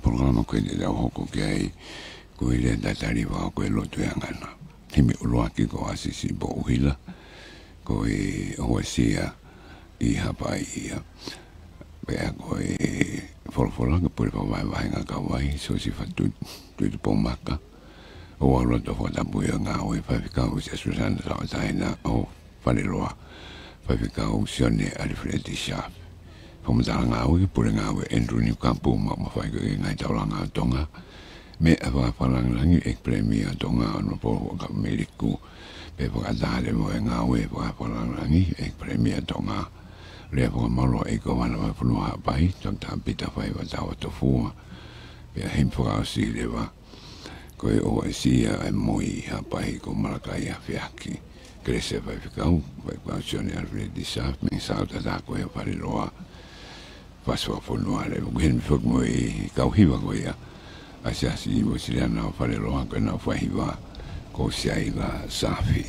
programa ko ni da hoko kai ko ile da tari wa ko lo tu ngana himi ulo aki ko asisi bo hila ko e osia I hapai ia be ko e for nga por vai nga ka vai so si fatu tu pomaka o lo to fota buia nga o fa fika o se susan sa taina o fale loa fa fika o sione alfredi sharp como da nga o por nga o Andrew ni campo ma fa nga ta nga tonga me ava falang langi ek premia tonga no po ka mediku pe po ada le mo nga o pa falang langi ek premia tonga le po malo e ko mana ma fu ha pai tanta pita fai wa ta to fu pe him po si le va ko o si a moi ha pai ko malakai a fiaki crece vai ficar vai funzione al di sa me salta da ko e pare loa passo a fonuare gen fo moi ka hiva ko ya asia si mo si na fare loa ko na fa hiva ko si ai la safi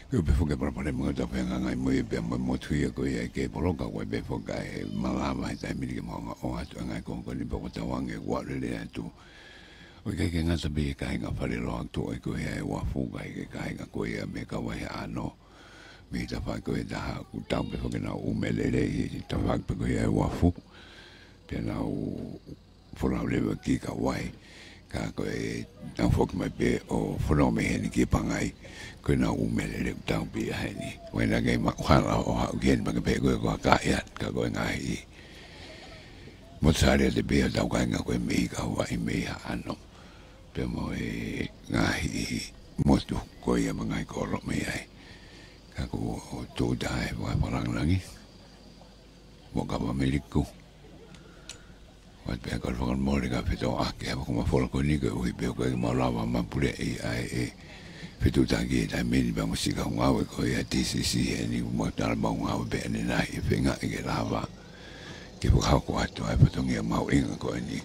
ko be fo ke para pare mo ta penga ngai moi be mo tu ya ko ya ke poloka ko be fo ka malava ta mi ke mo o atu ngai ko ni po ta wange wa le atu o ke ngata be ka nga fare loa to e ko ya wa fu ka nga ko ya me ka wa ya no mi ta fa ko da ku ta be fo ke na u melele ta fa ko ya wa fu pe na u fo la le ki ka wai ka ko e ta fo ke me be o fo no me ni ki pangai ko na u melele ta be ha ni wa na ke ma kwa la o ha gen ba ke pe ko ka ya ka ko ngai mo tsare de be ta ka nga ko me ka wa me ha no pe mo e ngai mo tu ko ya mangai ko ro me ai ka ko to dai wa parang langi mo ka ba mediku wa pe ko ko mo le ka feto a ke ko ma fol ko ni ko wi pe ko ma la ma pure ai feto ta ge ta me ni ba mo si ka nga ko ya TCC ni mo ta ba nga be ni na i fe nga ge la ba ke ko ha ko ato ai feto nge ma wi ko ni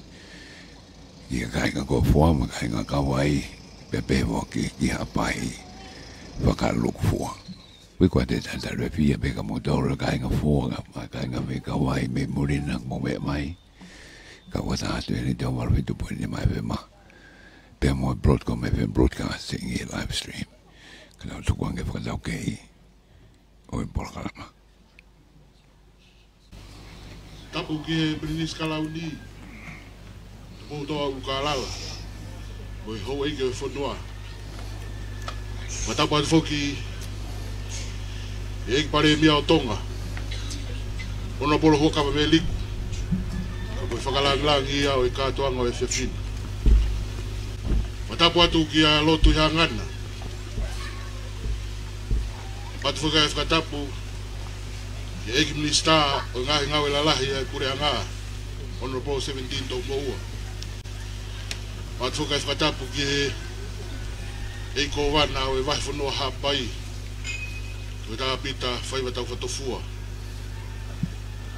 ia kai ko forma kai nga kawai pepe mo ki hapai whakaluk fua we ko te tata le fia pe ka motor kai nga fua ma kai nga me kawai me morina mo me mai ka wata atu ni te mar fitu po ni mai ve ma pe mo broadcasting i live stream ka tu ko nge fa okay o por kalama tapu ke brinis kalauni o toa ukalala o ho e ke fonua mata pa foki e pare mi o tonga ona polo ho ka me lik ko fakala nglangi ya o ka toa ngo e fefin mata pa tu ki a lotu ya ngana pat foka e tapu e ki minista o nga la la ya kure nga ono po 17 to mo Wat voor even tapu ki e ko wana o e vai fono ha pai. O ta pita fai bata ko tofua.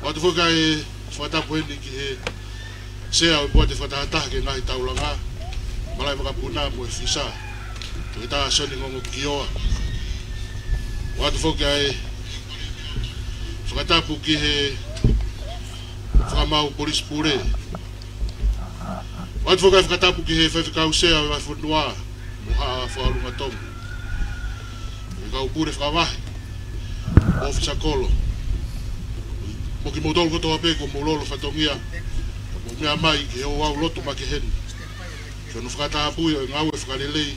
Wat voor kai tapu ni ki se o bote fata ta ke ngai taulanga. Malai maka puna mo fisa. O ta soni ngo kio. Wat voor kai tapu ki he famau polis pure. Wat voor even tapu ki he fa ka se o vai fonua. Moha fo alunga tom. Ka pure fra vai. Of sakolo. Mo ki modol ko to ape ko mololo fatongia. Mo me mai ke o au loto ma ke hen. Ke no fra tapu e ngau e fra lelei.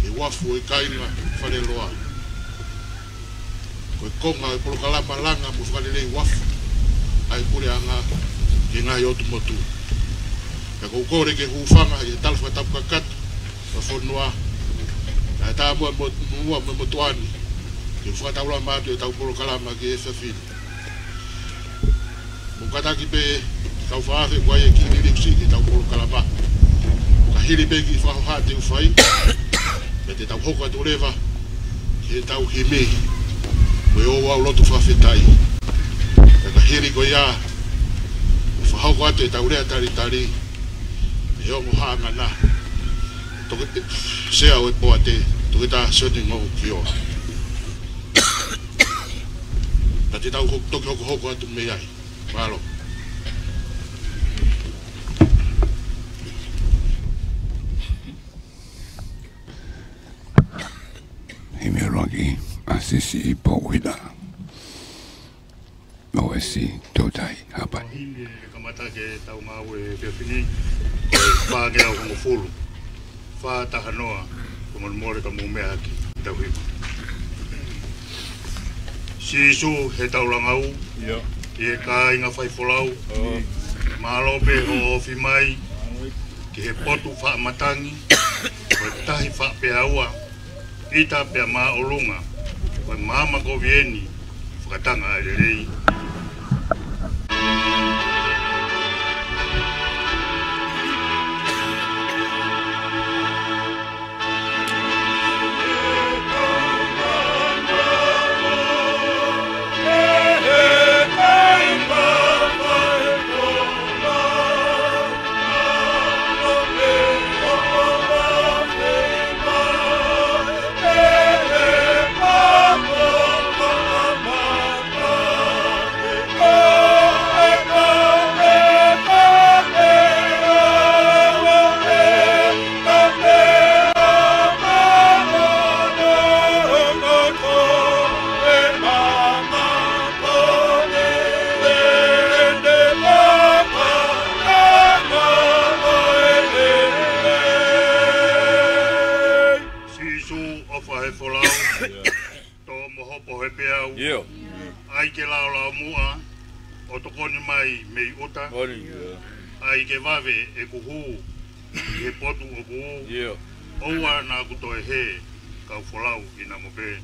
e wafu e kainga whare loa. Koe konga e polo kalama langa mo whare lei wafu ai kure anga ki ngai otu motu. Ka kou kore ke hufanga i e talfa tapu kakatu wa whonua na e tā mua me motuani ki whakataula mātu e tau polo kalama ki e whawhiri. Mukataki pe tau whaafe kwa e ki niripsi ki tau polo kalama. Ka hiri pe ki whahoha te uwhai me te tau hoka tu rewa ki e tau hime koe o wau lotu whawhetai. Ka hiri koe ia e whahoko atu e tau rea tari tari e ongo hanga na sea o e poa te toke tā soni ngau ki oa. Ta te tau toki hoko atu me ai. Malo. Hime roki asisi I pouhida. Oesi totai hapai. Hime kamata ke tau ngau e pewhini whāngea o kongo fulu. Whātaha noa ko more ka mumea aki tau hima. Sisu he tau langau. Ia. Ki e ka inga whaifolau. Malope o ofi mai. Ki he potu whaamatangi. Koe tahi whaapea ua. Ita pea maa olunga. Koe mama ko vieni. Whakatanga e rei. Ai ke lao lao mua o tokoni mai mei uta. Ai ke wave e kuhu e potu o kuhu. Oua na kuto e he kau folau I na mope.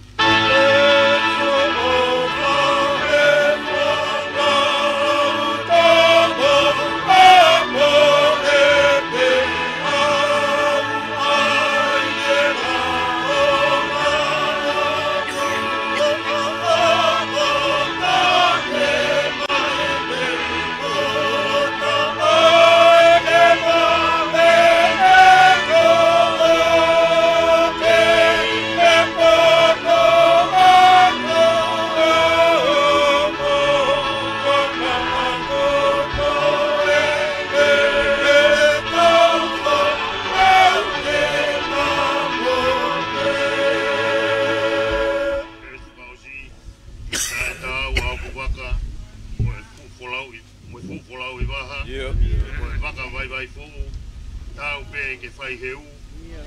Tau pe ke whai heu,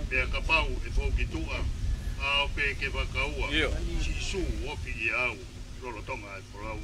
pea ka pau e whau ki tua, ao pe ke wakaua, si su opi I au, rolo tonga e wholau.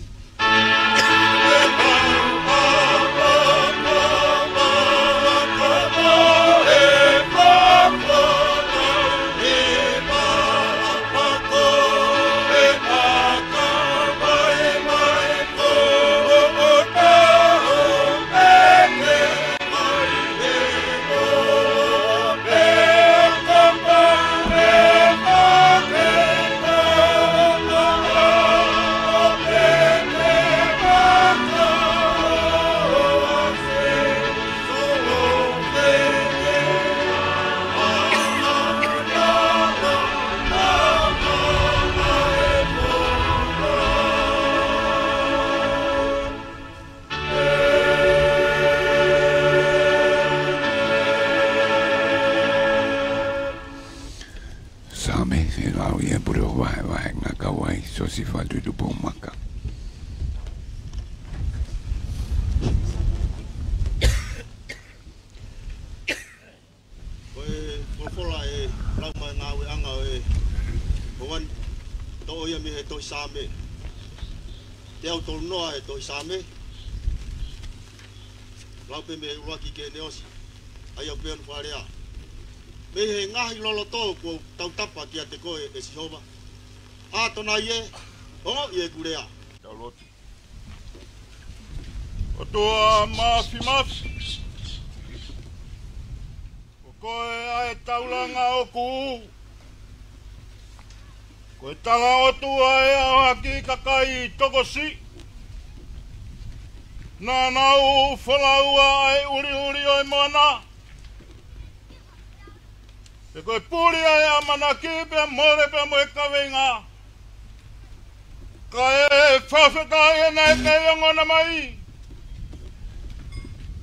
Si fa du bon maka. Koe fola e lau mai ngāwe ia me e toi sa me. Te au tolu noa e toi sa me. Lau pe me ua ki ke neosi. Ai au pe anu wharea. Me he ngahi lolo tō ko tau tapa ki a te koe e Sihova. A tona ie, o ie kurea. Tau lotu. O toa mafi. O koe ae taulanga o ku. Koe tala o tua e au haki kakai tokosi. Nā nau whalaua ai uri o e mana. E koe puri ai a mana ki pia more pia mo e kawenga. Ka e whawhetai e nei te iongona mai.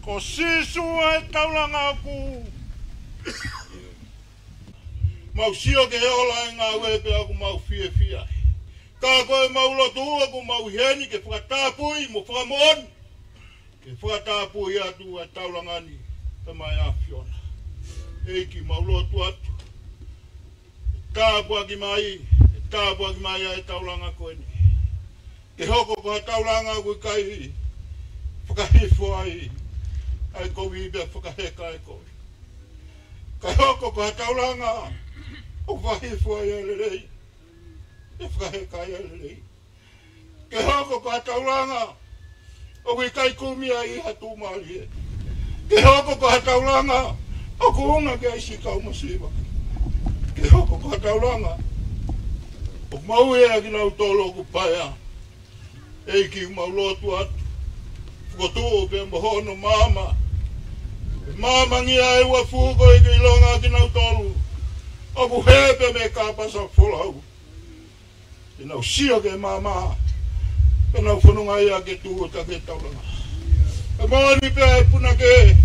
Ko sisu ai taulanga aku. Mau sio ke ola e ngā wepe aku mau fia. Ka koe mau lotu aku mau heni ke whakatapui mo whakamon. Ke whakatapui atu ai taulangani tamai a Fiona. Eiki mau lotu atu. Tāpua ki mai ai taulanga koe ni. Ke hoko koha taulanga koe kai whakahifo ai koe ibea whakaheka ai koe. Ka hoko koha taulanga o whakahifo ai alerei. E whakaheka ai alerei. Ke hoko koha taulanga o koe kai kumi ai hatu maari e. Ke hoko koha taulanga o kuhunga ke ai sikau masiwa. Ke hoko koha taulanga o mau ea ki nau tolo ku paea. Eiki mau lotu atu. Whakotu pe mohono mama. Mama ngia e ua fuko e ki ilonga ki nau tolu. O ku hepe me ka pasa wholau. E nau sio ke mama. E nau whanunga ia ke tuota ke taulanga. E maani pia e puna ke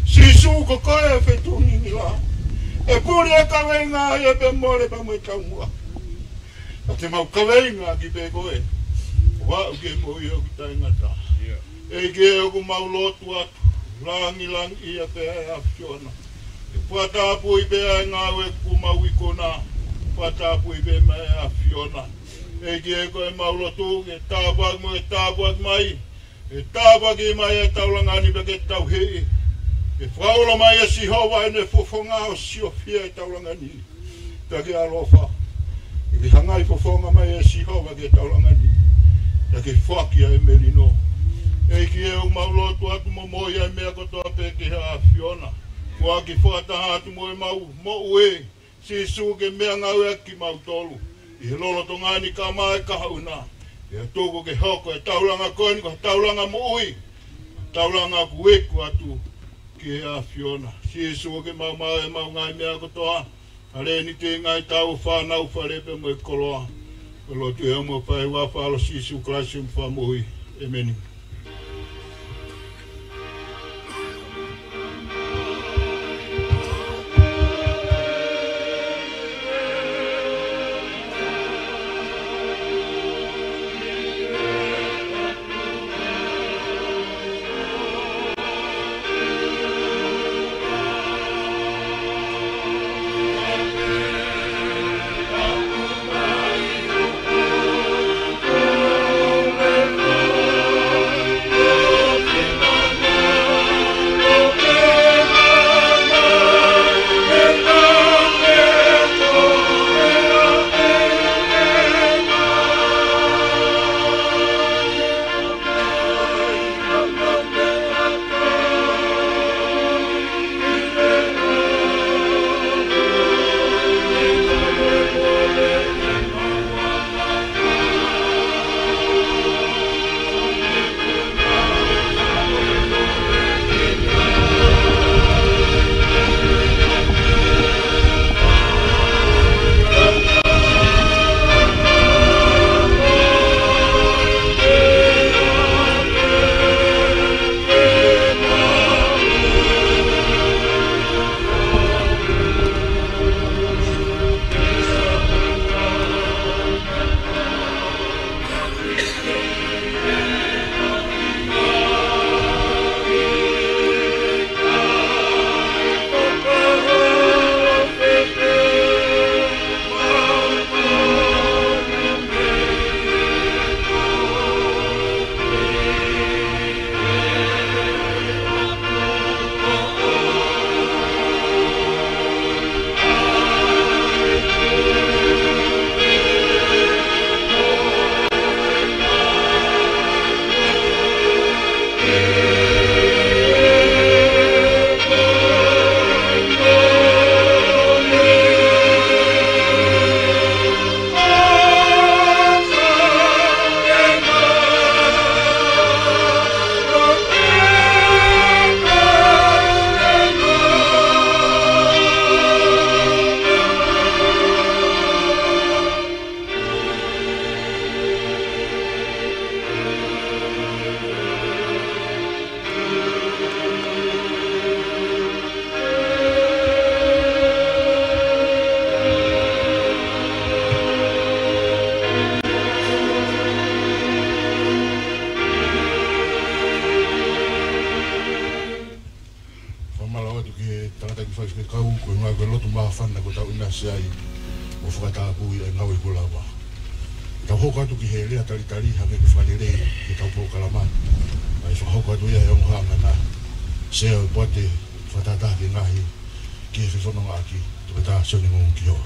sisu ko koe e whetuni ni la. E puri e kawenga e pe more pa mo e taumua. A te mau kawenga ki pe koe. Wa uke mo i oku taingata. E ke oku mau lotu atu. Langi ia pe a Fiona. E puatapu i pe a ngawe ku mau i kona. Puatapu i pe mai a Fiona. E ke koe mau lotu e tāpag mo e tāpag mai. E tāpag i mai e taulangani pe ke tau hei. E whaula mai e Sihova e ne fofonga o siofia e taulangani. Pe ke alofa. E ke hangai fofonga mai e Sihova ke taulangani. E ke whakia e merino. E ki e o maulotu atu mo moia e mea kotoa pe ke a Fiona. Kua ki whakataha atu mo e mau mo ue. Sisu ke mea ngau e ki mau tolu. I he lolo to ngani ka mai ka hauna. E toko ke hoko e taulanga koeni ko taulanga mo ui. Taulanga ku eku atu ki a Fiona. Sisu ke mau e mau ngai mea kotoa. Hare ni te ngai tau whanau wharepe mo e koloa. Lo tu e mo pai wa falo Sisu Christum fa mo ui. Amen. tau ina sai o whakata pui e ngau i kula wa. Tau hoka atu ki he lea tari hake ki whanere ki tau pō kalamani. Ai whahoka atu ia e onghanga na seo i poate whatata ki ngahi ki he whiwhanonga aki tuka tā soni ngongu ki hoa.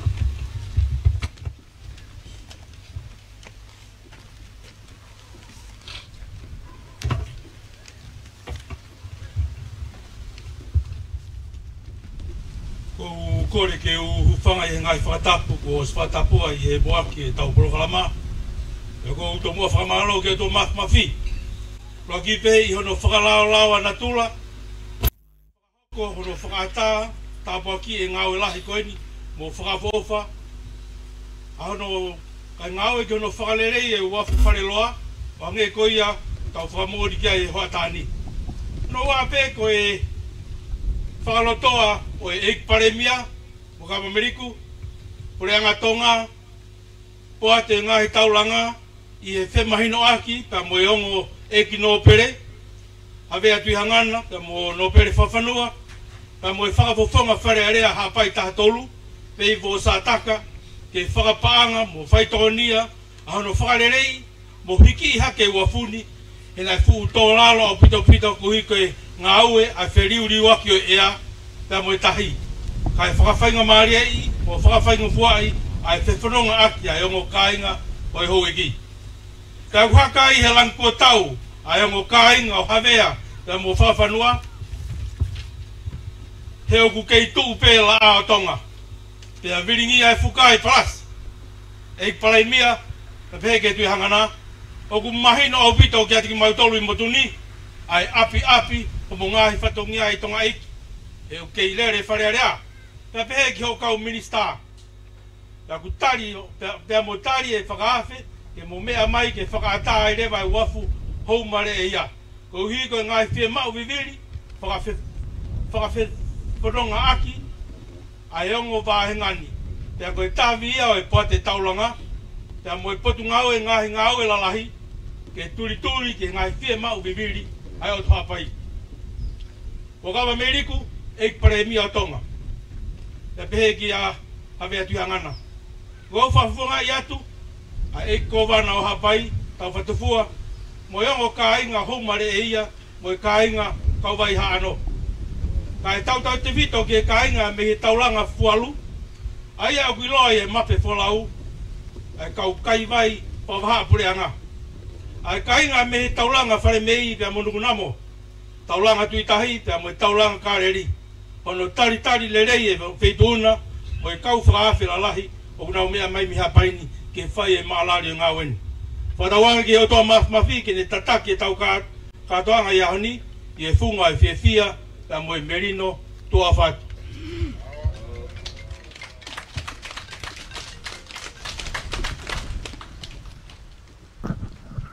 Kore ke u whanga i ngai whakatapu ko whakatapua i he boaki e tau porokalama. E ko uto mua whakamalo ke to mawhi. Roa ki pe i hono whakalao ana tula. Ko hono whakata tapuaki e ngau e lahi koeni mo whakafofa. A hono kai ngau e ke hono whakalerei e uafu whareloa. Wa nge koia tau whakamori kia e hoatani. No wa pe ko e whakalotoa o e eik paremia. Kama Meriku, pore anga tonga, poa te ngahi taulanga, i he whemahino aki, ka mo e ongo eki no pere, hawe atu i hangana, ka mo no pere whawhanua, ka mo e whakafofonga whare area hapai taha tolu, pei vo sa taka, ke whakapaanga, mo whaitonia, a hono whakarerei, mo hiki i hake wafuni, e nai fu tō lalo au pito kuhiko e ngā ue, a wheriuri waki o ea, ka mo e tahi. Kai whakawhainga maria i, o whakawhainga fuai, ai whewhanonga aki ai ongo kāinga o e hou eki. Kai whaka i he langkua tau, ai ongo kāinga o hawea, kai mo whawhanua, he oku kei tuu pē la a o tonga. Pea viringi ai whukai paras. Eik palai mia, na pēke tui hangana, oku mahino au pito ki atiki mautolu i motuni, ai api, o mo ngahi whatongia i tonga eiki. E o kei lere wharearea. Pea pehe ki ho kau minister. Pea ku tari, pea mo tari e whakaafe, ke mo mea mai ke whakaata e rewa e wafu hou mare e ia. Ko hi ko ngai whie mau viviri, whakawhe whanonga aki, a e ongo wāhengani. Pea ko e tāwi ia o e poate taulanga, pea mo e potu ngau e ngahi ngau e lalahi, ke turi ke ngai whie mau viviri, ai o tuhapai. Ko kawa Meriku, eik pare mi o tonga. Te pehe ki a hawe atu hangana. Ko whawhunga i atu, a eik ko wana o hapai, tau whatufua, mo yongo ka inga houmare e ia, mo i ka inga kauwai haano. Ka e tau te whito ki e ka inga me he taulanga fualu, a ia o kuiloa e mape wholau, a kau kai vai pawaha pureanga. A ka inga me he taulanga whare mei pia monukunamo, taulanga tuitahi pia mo i taulanga kareri. Ono tari lerei e feituna, o e kau whakaafe la lahi, o kuna umea mai miha paini, ke whai e maalari o ngā weni. Whatawanga ki o toa mawhi, ke ne tataki e tau katoanga i ahoni, i e whunga e whia, ka mo e merino toa whatu.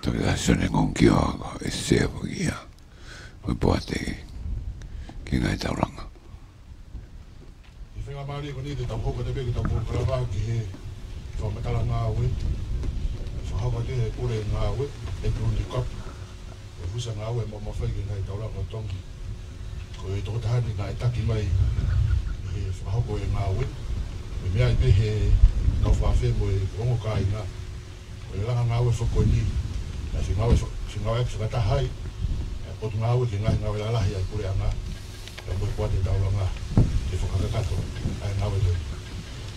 Toi tässä on niin ki oaga, e sevogia, o poate ki ngai tauranga. Whenga maari ko ni te tau hoka te peke tau pōkarawa ki he whamatala ngā ue. Whahaka te he kore ngā ue, e kruni kap. E husa ngā ue ma mawhai ki ngai tauranga tongi. Ko e toko tahani ngā e taki mai he whahako e ngā ue. Me mea i pe he kau whawhe mo e ongo kā i ngā. Ko e langa ngā ue whako ni. Na si ngā ue whakatahai. E potu ngā ue ki ngai ngā ue lalahi ai kore a ngā. E mo e kuate tauranga. E whakakakato, ai ngawe te.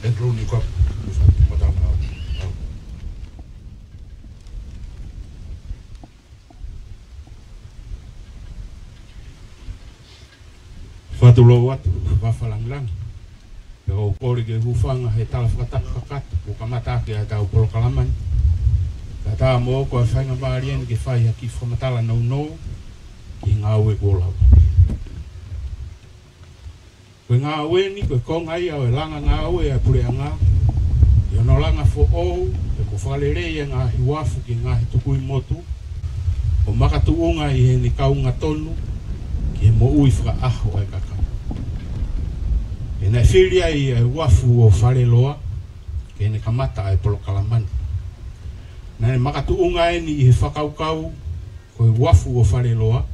E drone kop, e whakatau ngau. Whatulo atu, whawhalanglang. E o kore ke hufanga he tala whakatakakata, o kamata ke a tau polokalamani. Ka tā mō ko a whainga maarian ke whai haki whamatala nau ki ngāwe kōlau. Koe ngā ue ni, koe konga ia o e langa ngā ue a pureanga. I ono langa fo ou, e ko whalerei e ngā hiwafu ki ngā hitukui motu. O makatu unga i he ni kaunga tonu, ki he mo ui whaka aho e kakau. E nei whiria i e wafu o whareloa, ki he ni kamata e polokalamani. Nei makatu unga e ni i he whakaukau, koe wafu o whareloa,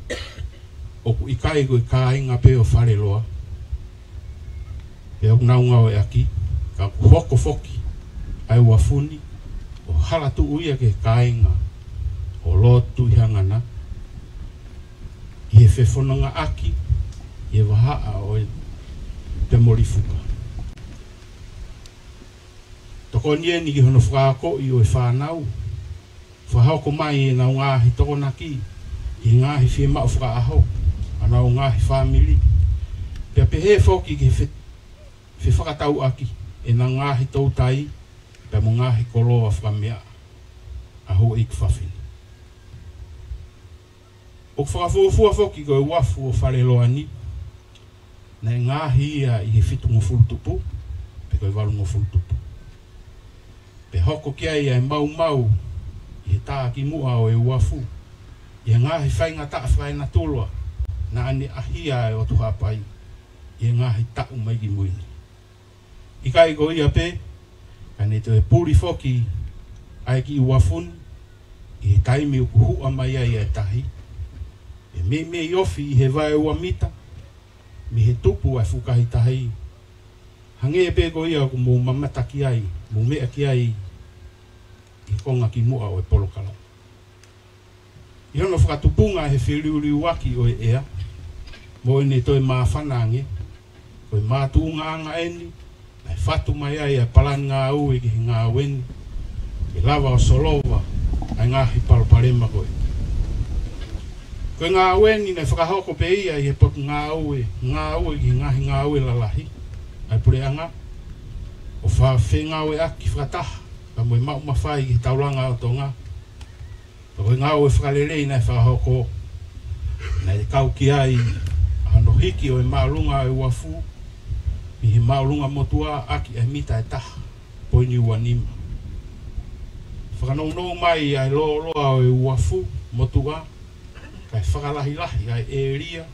o ku ikai koe kāinga pe o whareloa. E au naunga o e aki, ka hoko foki ai wafuni o hala tu uia ke kainga o lotu hangana i he whenanga aki i wahaa o te morifuka toko nie ni ki hono whakako i o e whanau whahoko mai e nau ngāhi toko naki i ngāhi whie mao whakaaho ana o ngāhi whamili pia pehe whoki ki he whakatau aki e na ngāhi tautai pia mo ngāhi koloa whakamea aho ik whawhini o whakafuafua whoki ko e wafu o whareloa ni na ngāhi ia i he whitu ngofulutupu pe ko e walu ngofulutupu pe hoko kia ia e mau mau i he tā ki mua o e wafu i he ngāhi whainga ta whaina toloa na ane ahia e o tuhapai i he ngāhi tau mai ki muini i kai ko ia pe ka ne te puri whoki ai ki i wafun i he taimi o kuhua mai ai e tahi e me i ofi i he vai ua mita mi he tupu ai fukahi tahi hange e pe ko ia ku mou mamata ki ai mou mea ki ai i konga ki mua o e polokala i hono whakatupunga he whiriuri waki o e ea mo ene toi mawhanange ko e mātuunga anga eni na e whatu mai ai a palani ngā ue ki he ngā weni e lava o solova ai ngāhi palparema koe ko ngā weni na whakahoko pe ia i he potu ngā ue ki ngahi ngā ue lalahi ai pureanga o whawhi ngā ue aki whakataha ka moe mau mawhai ki tauranga o tonga ko ngā ue whakalelei na whakahoko na e kau ki ai ano hiki o e maurunga e wafu mi he maurunga motua aki e mita e taha poini ua nima whakanau mai ai loa o e wafu motua kai whakalahi ai e ria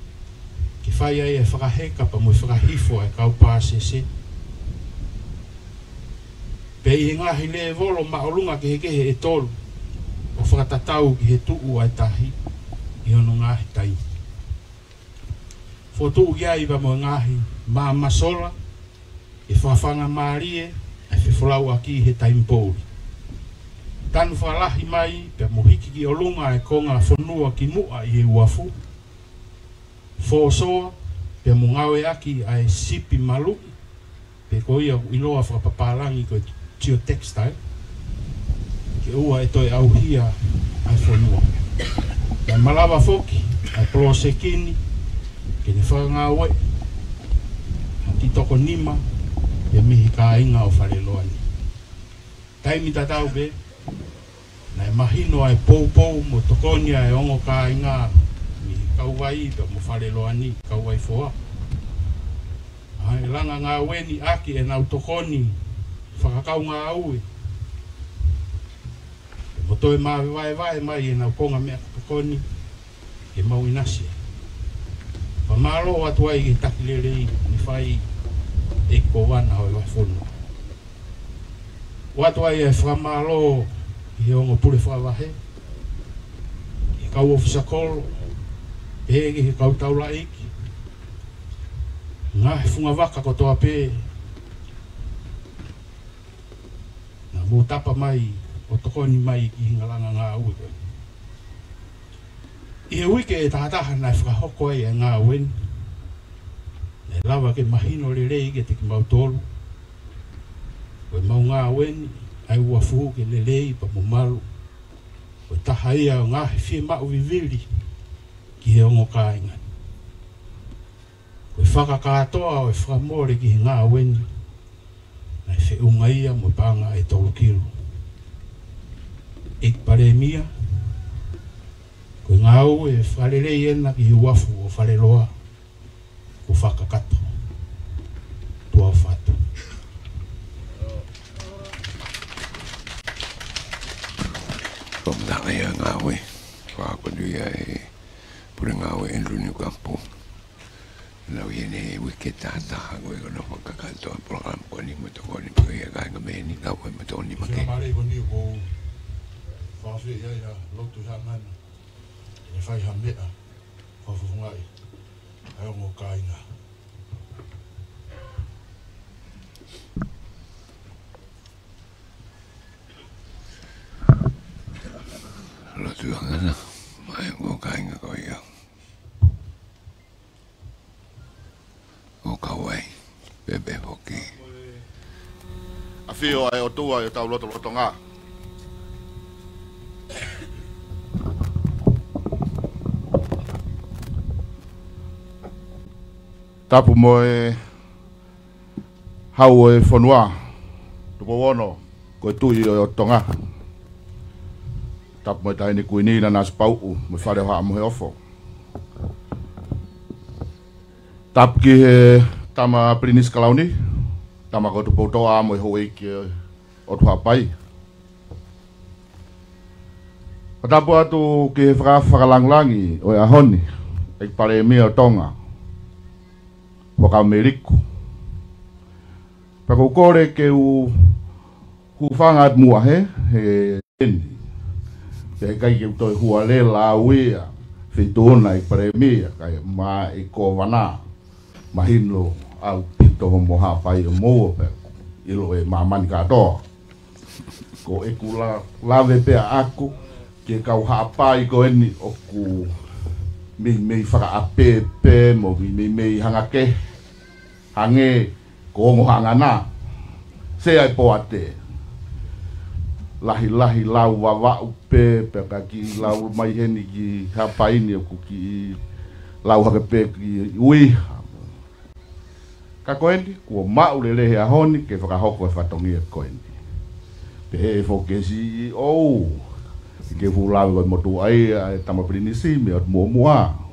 ki whai ai e whakaheka pa mui whakahifo e kau pāsese pe i ngahi le volo maurunga ki he e tolu o whakatatau ki he tuu ai tahi i ono ngahi tai fotu ki ai pa mo ngahi ma masola e whawhanga maarie e whiwholau aki he taimpori tanu whalahi mai pe mo hiki ki olunga e konga whanua ki mua i e uafu whosoa pe mo ngawe aki ai sipi malu pe ko ia iloa whakapapalangi ko tio textile ke ua e toi au hia ai whanua pe malawa foki ai plosekini ke ne whakangawe hati toko nima pe mihi ka inga o whareloani taimi tatau be na e mahino ai pou mo tokonia e ongo ka inga mi kauwai pe mo whareloani kauwai foa ai langa ngā weni aki e nau tokoni whakakau ngā aue mo toi mawe vai mai e nau ponga mea tokoni e mau inasia pa malo atu ai ki takilelei ni whai e kowana o e waifono watu ai e whamalo i he ongo pule whawahe i kau ofisakolo e he kau taula iki ngā he funga waka ko toa pē na mō tapa mai o tokoni mai ki hingalanga ngā ue koe i he wike e tahataha nai whakahoko ai e ngā weni e lawa ke mahino le rei ke te ki mau tolu o e mau ngā weni ai ua fuhu ke le rei pa mo malu o taha ia o ngāhi whie mau vivili ki he ongo kāinga o e whakakatoa o e whakamore ki he ngā weni na e whiunga ia mo panga e tolu kilo ik pare mia ko ngā ue e wharerei ena ki he wafu o whareroa ko whakakato tua o whatu Pamdaka ia ngā ue whakonu ia e pure ngā ue en runi kampu lau ia ne wike tātaha koe kono whakakato a program koni mo tokoni pua ia kāinga meni ngā ue mo tōni make Whia mare koni o kou whawhi ia ia lotu hangana e whai ha mea whawhungai ai o ngō kāinga tuangana. Mai ko kainga ko ia. O kawai. Bebe hoki. A fio ai o tua e tau loto ngā. Tapu mo e hau e whanua. Tupo wono, koe tui o tonga. Tapu mo e taini kui nina nās pauku, mo whare hoa mo he ofo. Tapu ki he tama prinis kalauni, tama ko tupo toa mo e hoe ki o tuha pai. Tapu atu ki he whakalanglangi o e ahoni, e pare mea o tonga. Waka Ameriku. Pako kore ke u whanga at mua he eni. Te kai ke utoi hua le la uia. Whitona i pare mea kai ma i ko wana. Mahino au pito mo ha pai o mo pe. Ilo e mamani katoa. Ko e kula lave pea aku. Ke kau ha pai ko eni o ku mei whaka apepe mo mei hanga ke. Hange kongo hanga na se ai po ate lahi lau wawa upe pe ka ki lau mai heni ki hapa ini ku ki lau hake pe ki ui ka koendi ku mau le he ahoni ke whakahoko e whatongi e koendi pe he fokesi o ke fu lau e motu ai tamaprinisi me at mua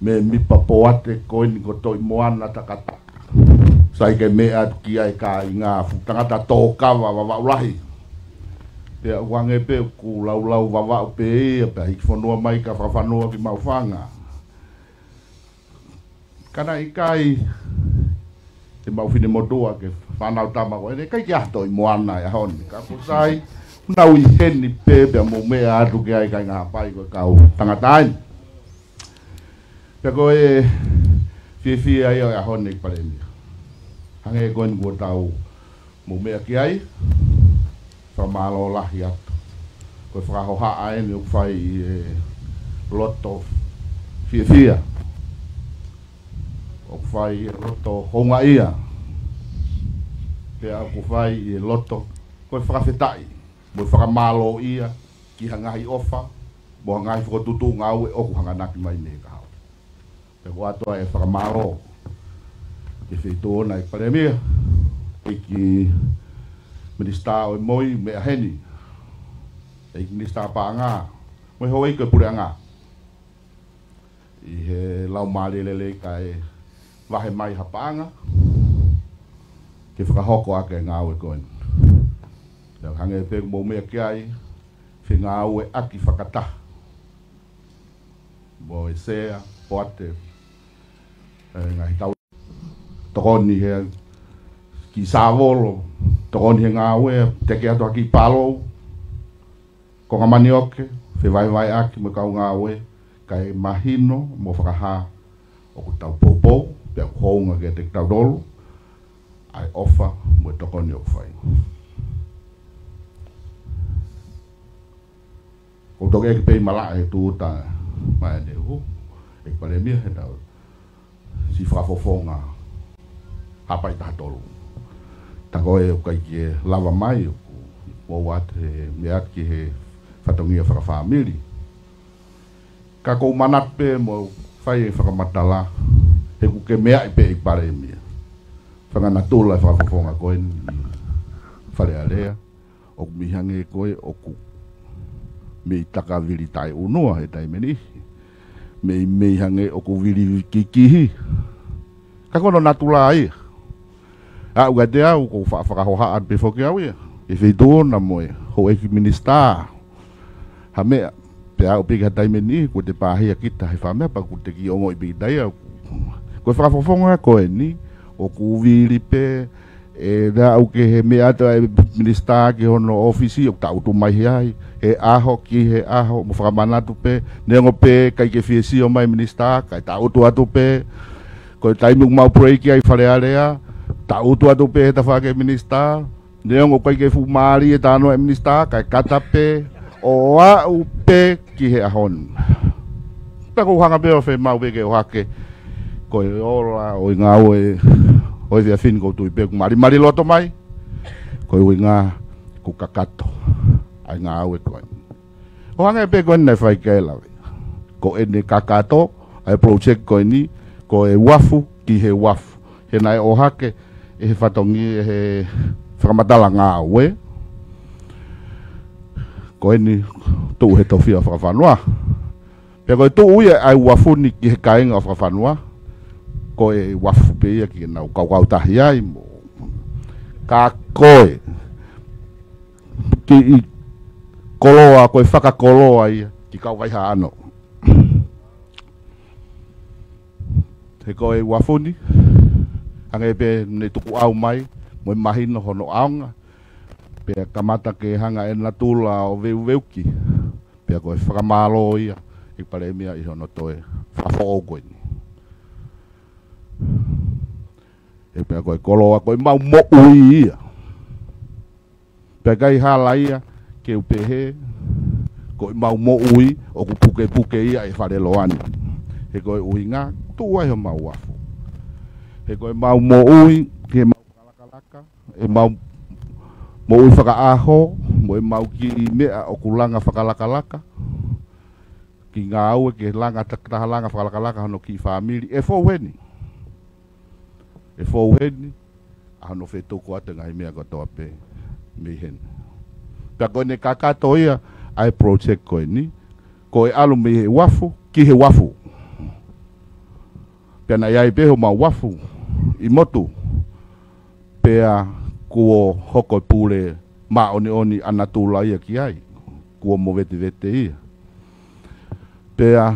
me mi papoate koini ko toi moana takata sai ke me at ki ai ka inga tangata to kawa wa ulahi te wange pe ku lau wa pe pe ik fonua mai ka fanua ki mau fanga kana ikai te mau fine modoa ke fanau tama ko ne kai ya toi moana ya hon ka pusai nau i heni pe mo me atu ki ai ka nga pai ko kau tangata Peko e fie ai o ahone pare mi. Hange koen ko tau mo mea ki ai. Fa malo lahi atu. Ko fra ho ha ai me fai loto fie. O fai loto honga ia. Pe aku fai loto ko fra fetai. Mo fra malo ia ki hanga i ofa. Mo hanga i fo tutu ngau o ku hanga nak mai ne ka. Pe wato e whakamaro ke whitona i paremia e ki minista o moi me aheni e ki minista paanga moi hoi ke pure anga i he lau mali lele ka e wahe mai hapanga ke whakahoko ake ngau e koen Yang hange pe mo me ki ai whingau e aki whakata mo e sea poate ngai tau tokoni he ki savolo tokoni he ngawe te ke ato ki palo ko ngamani oke fe vai aki mo kau ngawe kai mahino mo whakaha o ku tau popo pe honga ke te tau dolo ai ofa mo tokoni o fai o toke ke pe mala e tu ta mai de hu e pale mi he tau si whakafofonga hapai tātolu. Tako e kai ki lava mai o wate me at ki he whatongia whakawhamiri. Ka kou manape mo whai e whakamatala he ku ke mea i pe i pare mia. Whanganatula e whakafofonga koe ni whare area o mihange koe o ku me i taka viri tai unua he tai menihi. Me hange o ku viri kikihi. Ka kono natula ai. A uga te au ko whakahoha at befoki au ia. E whitona moe ho e ki minista. Ha mea pe au pika taimeni ko te pāhia kita he whamea pa ku te ki ongo i piki tai au. Ko whakafofonga koe ni o ku viri pe e da au ke he mea ta minista ki hono ofisi o ta utu mai ai. E aho ki he aho mo whakamanatu pe nengo pe kai ke fiesi o mai minista kai ta utu atu pe ko taimu mau proiki ai whare area ta utu atu pe he ta whake minista nengo kai ke fumari e tano e minista kai kata pe o a upe ki he ahon pe ko hanga be o fe mau be ke o hake ko ora o nga o ia fin ko tu pe mari loto mai ko nga ku kakato ai nga o ko o hanga be ko ne fai ke la ko ene kakato ai project ko ni ko e wafu ki he wafu he nai o hake e he fatongi he whakamatala ngā oe ko eni tu he tawhia whakawhanua pe koe tu uia ai wafuni ki he kainga whakawhanua ko e wafu pe ia ki nau kau tahi ai mo ka koe ki i koloa koe whakakoloa ia ki kau waiha ano he koe wafuni hange pe ne tuku au mai mo mahino hono aunga pe kamata ke hanga e natula o veuki pe ko whakamalo ia i pare mea i hono toe whafogoi e pe ko koloa ko mau mo ui ia pe kai hala ia ke upehe ko mau mo ui o ku puke ia e whare loani he ko uinga tu ai ho mau wafu he ko mau mo ui ke e mau mo ui whakaaho mo e mau ki mea o kulanga whakalaka ki ngā au e ke langa taktaha langa whakalaka hano ki family e fōweni hano whetoko ata ngai mea katoa pe me hen ka koe ne kakato ia ai project koe ni ko e alu me he wafu ki he wafu pena iai peho mau wafu i motu pea kuo hoko pule ma oni anatula ia ki ai kuo mo vete ia pea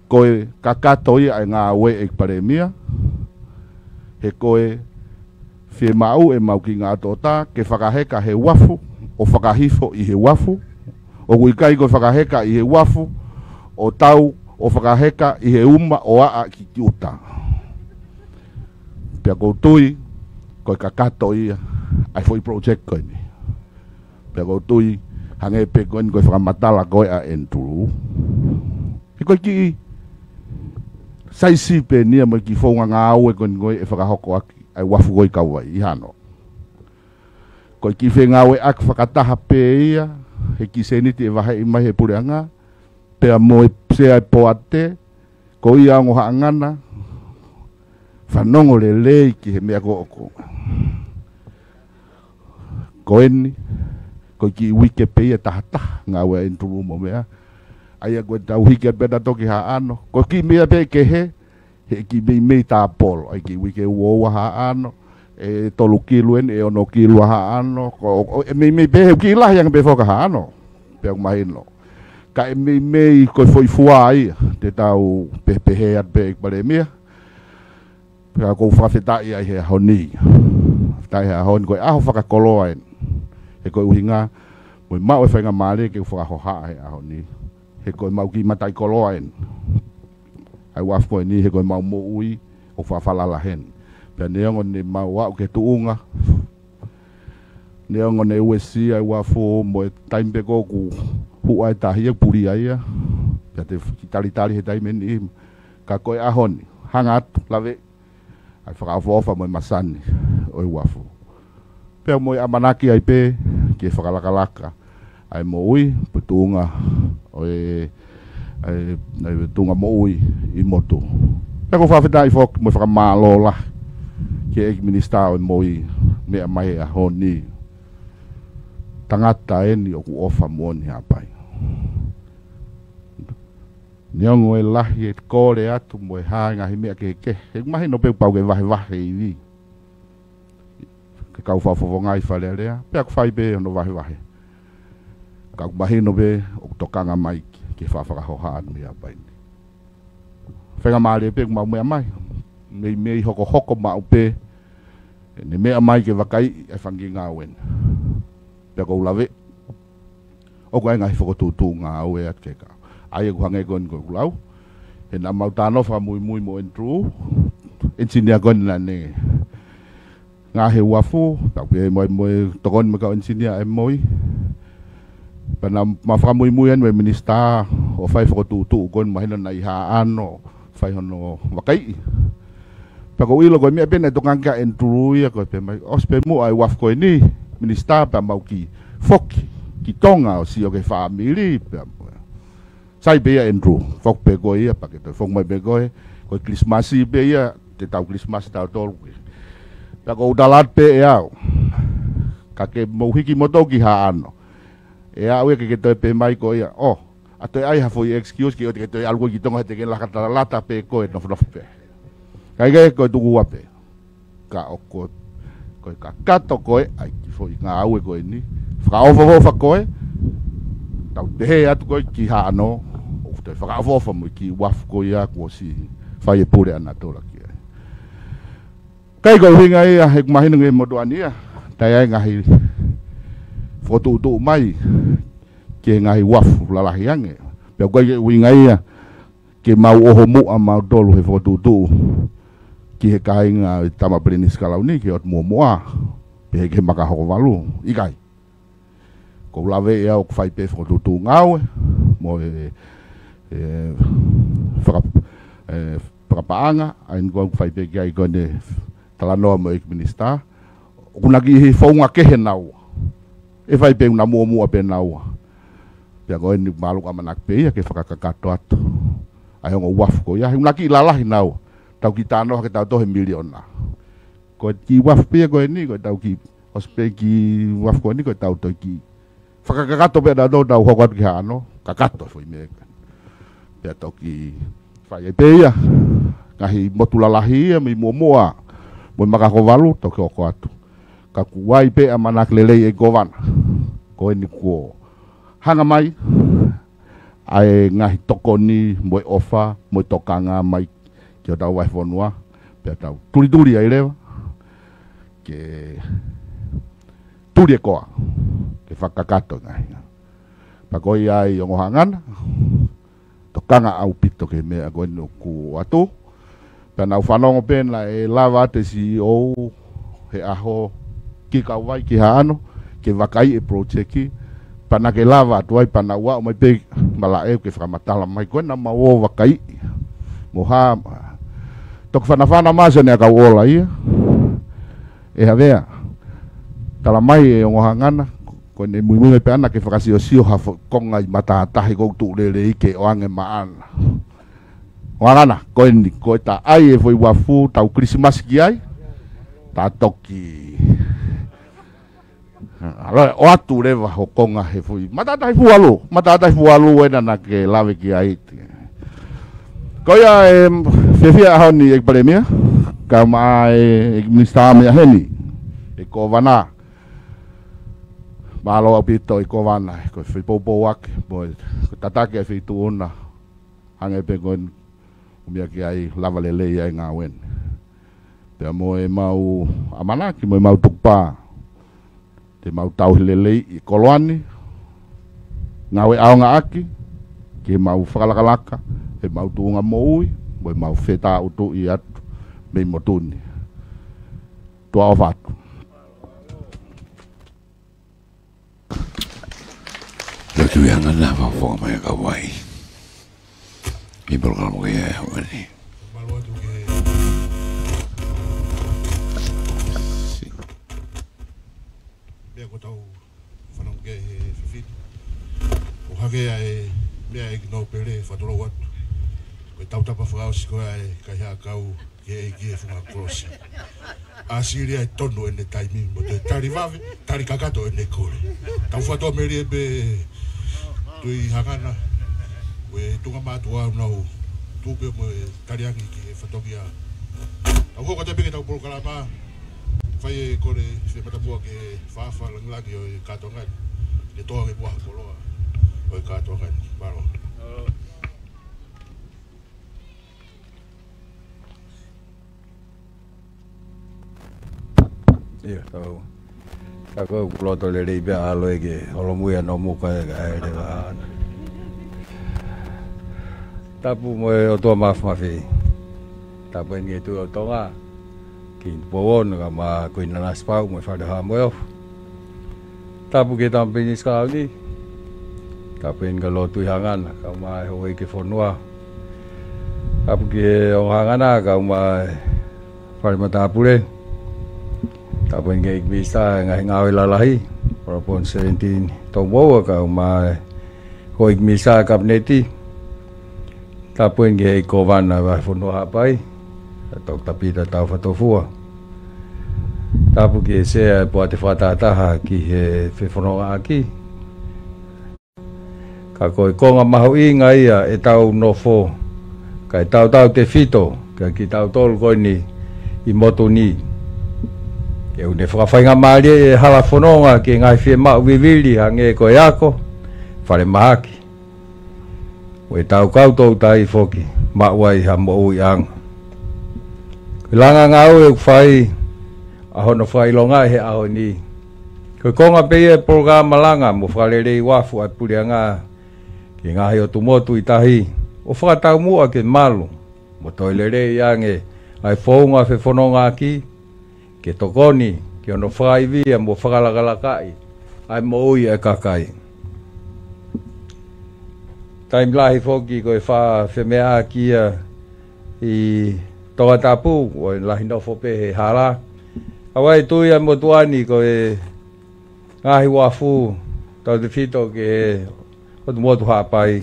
koe kakato ia ai ngā we e paremia he koe whi mau e mau ki ngā tōta ke whakaheka he wafu o whakahifo i he wafu o kuikai koe whakaheka i he wafu o tau o whakaheka i he uma o a ki kiuta pea koutui koe kakato ia ai foi project koe ni pea koutui hange pe koe ni koe whakamatala koe a enturu e koe ki saisi pe nia mo ki whaunga ngā au e koe ni koe e whakahoko aki ai wafu koe kauai i hano koe ki whenga au e aki whakataha pe ia he ki seniti e wahe i mai he pureanga pea mo e sea e poate ko ia ngo haangana whanongo le lei ki he mea kooko koeni ko ki wike pe ia tahata ngā wea inturu mo mea aia koe tau hike pena toki ha ano ko ki mea pe ke he ki mei tā polo ai ki wike uoua ha ano e tolu kilu en e ono kilu ha ano e mei pe he ki lahi ang pe foka ha ano pe ang mahino ka e mei koe foi fua ai te tau pehe at pe ekpare mea pea kou whawhetai ai he honi tai he honi koe aho whakakoloa en he koe uhinga moi mau e whainga maare ke whakahoha he honi he koe mau ki matai koloa en ai waf koe ni he koe mau mo ui o whawhalala hen pea neongo ne mau wau ke tuunga neongo ne uesi ai wafo mo e taimpe koku hu ai tahi e puri ai pea te talitari he taimeni ka koe ahoni hanga atu lawe ai whakafofa mo masani oi wafu pea mo amanaki ai pe ke whakalakalaka ai mo ui putunga oi ai tunga mo ui i motu pea ko whawhetai fok mo whakamalo la ke eki minista oi mo i mea mai a honi tangata eni o ku ofa moni hapai Nyongo e lahi e kore atu mo e hainga hi mea ke he mahi no peu pau ke wahe i vi ke kau whawhawongai whalelea pea ku whai be no wahe kau mahi no be o tokanga mai ke whawhakahoha anu mea paini whenga maare pe ku mau mea mai mei hoko mau pe ne mea mai ke wakai e whangi ngā wen pea kou lawe o ku ainga hi whakotutu ngā ue at ke kau ai ku hangai kon ko lau he na mau tano fa mui mo entru engineer kon na ne nga he wafu ta pe mo to kon mo ka engineer e moi Pana maframui-muian me minista o fai whakatutu kon mahina na iha ano fai hono wakai. Pako ilo ko mea pena tokanga enturuia ko pe mai ospe mu ai waf ko ni minista pa mau ki foki ki tonga o si o ke family pe sai be entru fok pe ko ia pa ke to fok mai be ko Christmas be ia te tau Christmas tau tol. Pako udalat pe ia ka ke mo hiki moto ki ha ano. E a ue ke te pe mai ko ia oh ato ai ha foi excuse ki o te te algo ki tonga te ke la kata lata pe ko no pe kai ko tu guape ka o ko ka kato ko ai ki foi nga aue ko ni fra ovo fa ko tau te atu ko ki ha no o te fra ovo fa mo ki waf ko ia ko si fa e pure ana tola ki kai ko hinga ia hek mahinu nge mo doania tai ai ngahi foto tu mai ke ngahi waf la la hiange pe ko winga ia ke mau oho mu ama dolu he foto tu ki he kainga tama prenis kalau ni ki ot moa pe ke maka ho valu ikai ko lave ya o fai pe foto tu ngau mo paanga ain ko fai pe ki ai ko ne talano mo ek minista kuna ki he fonga ke he nau e fai pe una mo pe nau pe ko ni malu amanak pe ya ke fakakato atu ai ngo waf ko ya una ki lalah nau tau ki tano ke tau tohe miliona ko ki waf pe ko ni ko tau ki ospe ki waf ko ni ko tau to ki fakakato pe da do ho ko ki ano kakato foi me pe tau ki fai pe ya kahi motulalahi mi momoa mo maka ko valu to ko atu ka kuai pe amanak lele e govan ko ni ko hanga mai ai ngahi toko ni mo ofa mo tokanga mai ke tau wai fonua pe tau turi ai lewa ke turi koa ke fakakato ngai pa ko ai ngo hangan tokanga au pito ke me ago no ku atu pe na ufanongo pen la e lava te si o he aho ki ka wai ki hano ke wakai e project pana ke lava tu ai pana wa mai pe mala e ke framatala mai ko na ma o wakai moha tok fana mas ne ka wola ia e havea tala mai e ngohangana ko ne muimu pe ana ke fakasio sio ha konga mata tahi ko tu le ke o ange maan wangana ko ni ko ta ai e foi wafu tau Christmas ki ai ta toki ala o atu leva ho konga he foi mata tahi fualu ena na ke lave ki ai ko ya fefia honi ek premia ka mai ek minista me heni e ko vana malo apito e ko vana ko fi popo wak bo tatake fi tuuna hange pe kon umia ki ai lava lele ai ngawen pe mo e mau amana ki mo mau tukpa te mau tau lele i koloani ngawe au nga aki ke mau whakalakalaka e mau tuunga moui mo e mau wheta utu i atu me motuni tua o whatu Lotu yang ana fa fo mai ka wai i programa ke e wani Bea ko tau whanau ke he whiwhiti. O hake ai mea e no pere whatoro watu. Ko e tautapa whakao si koe ai kai hea kau ke e ki e whunga korosi. A siri ai tono e ne taimi mo te tari wawe, tari kakato e ne kore. Tau whatoa meri e be tui hangana. O e tunga mātua au nau tupe mo e tariangi ki e whatoki a. Tau hoka te peke tau polo kalama. Fai e kore se matabua ke whawha langlaki o e kātongan. Le toa ke buaha koloa o e kātongan. Baro. Ia, tau. Kako kuloto le rei bea alo e ke holomuia no muka e ka ere wa. Tapu mo e o toa mafi. Tapu e ni e tu o tonga. Ki powon ka ma kuina naspau mo fa de ha mo. Tapu ke tam pinis ka ni. tapen kalau tu hangan kau mai hoi ke fonua apu ke hangana kau mai pai mata pule tapen ke bisa ngai lalahi walaupun 17 tomo kau mai hoi misa kabineti tapen ke kovan ba fonua pai atau tapi tak tahu fatofua tapu ke se buat fatata ki he fonua aki ka koe konga mahu i ngai e tau nofo kai tau te fito ka ki tau tol koe ni i moto ni ke une whakawhainga maari e hala whanonga ki ngai whie mau viwili hange koe ako whare mahaki o e tau koutou tai foki mauai ha mo ui anga koe langa ngau e whai ahono whai longa he aho ni koe konga peye programa langa mo whalerei wafu ai purianga ki ngahi o tumotu i tahi o whakatau mua ke malu mo toilere iange ai whaunga whe whanonga ki ke tokoni ki ono whakaivia mo whakalakalakai ai mo ui e kakai taim lahi whoki koe wha mea kia i toa tapu o lahi nofo pehe hara awai tui ai mo tuani koe ngahi wafu tau te whito ke o tu motu hapai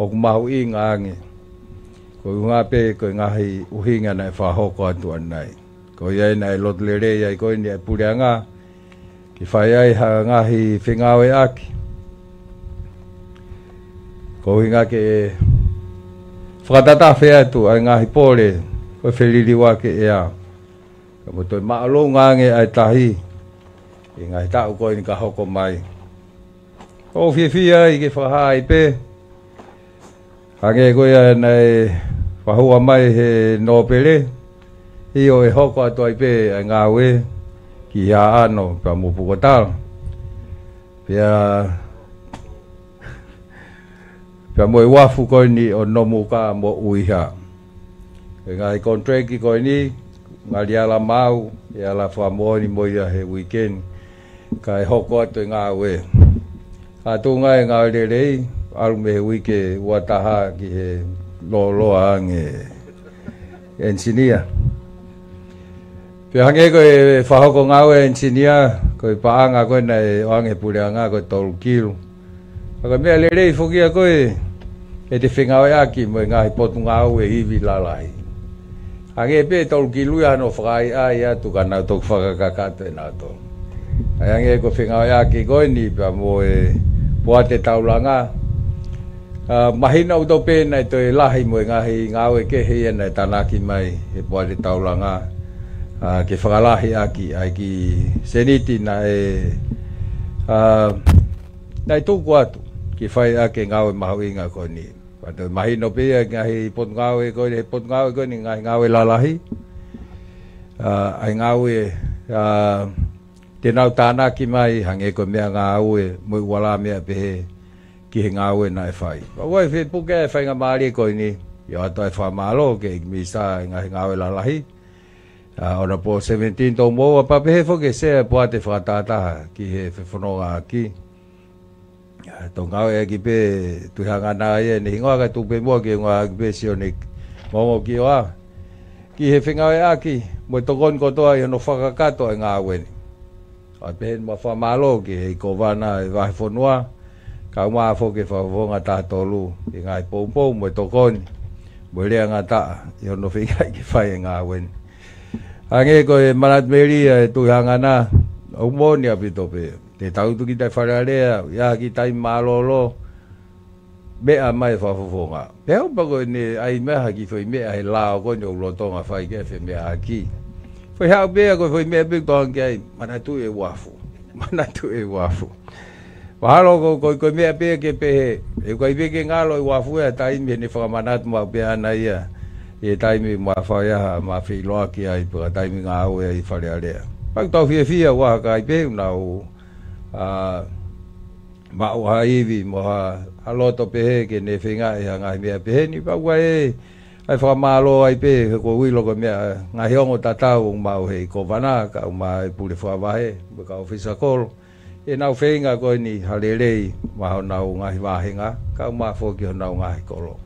o ku mahu i ngange ko unga pe ko ngahi uhinga na whahoko atu anai ko iai nai lotlere iai ko ni purianga ki whai ai ha ngahi whingawe aki ko hinga ke whakatata whea tu ai ngahi pore ko wheliri wake ea ko mo toi maalo ngange ai tahi i ngahi tau ko ni ka hoko mai o fia i ke whahai pe hange koia nei whahua mai he nōpere i o e hoko atu ai pe ai ngāwe ki hea ano pa mo pukotala pia mo e wafu koi ni o nomu ka mo uiha e ngai kontreki koi ni ngali ala mau e ala whamoni mo ia he weekend ka e hoko atu i ngāwe a tu ngai ngau le rei alu me wike wataha ki he loa nge engineer pe hange ko e whahoko ngau engineer ko e paanga ko nei wange pureanga ko tolu kilu ka me le rei fokia ko e te whengau aki mo ngai potu ngau e hivi lalai hange pe tolu kilu ya no whakai ai atu kana tok whakakakato e nato hange ko whengau aki ko ni pa mo e puate taulanga mahina uto pe nai to lahi mo ngahi ngawe ke he na tanaki mai e puate taulanga ke whakalahi aki ai ki seniti na e nai tu kuatu ki whai ake ngawe mahuinga ko ni pato mahina pe ngahi pot ngawe ko ni pot ngawe ko ni ngawe lalahi ai ngawe tenau tanaki mai hange ko mea ngawe mo wala mea pe ki ngawe na e fai pa wai fe puke fai nga mari ko ni yo ato e fa malo ke misa ngawe lalahi ora po 17 to mo pa pe fo ke se poate fa tata ki he fe fonoga ki to ngawe ki pe tu hanga na ye ni ngoa ka tu pe mo ke ngoa pe sionik mo ki wa ki he fe ngawe aki mo to kon ko to ai no fa ka to ngawe ni a ben ma fa malo ke ko vana va fonua ka ma fo ke fa vonga ta tolu i ngai pompo mo to kon mo le nga ta yo no fi ki fa nga wen ange ko manat meri tu hanga na o mo ni apito pe te tau tu ki ta fa le ya ki tai malo lo be a mai fa fo nga pe o ba ko ni ai me ha ki foi me ai la ko no lo to nga fa ke fe me aki foi ha be ko foi me big bang ke mana tu e wafu wahalo ko me be ke pe e ko be ke ngalo e wafu e tai me ni fa manat mo be ana ia e tai me ma fa ya ma fi lo ki ai pa tai me nga o e fa le ale pa to fi wa ka be na o ma o ai vi mo ha lo to pe ke ne finga e nga me be ni pa wa e ai fa malo ai pe ko wi lo ko me nga hiong o tata o ma o he ko vana ka ma pule fa va he ka ofisa kol e nau whenga koe ni halelei maho nau ngahi wahenga kau maa fōki ho nau ngahi kolo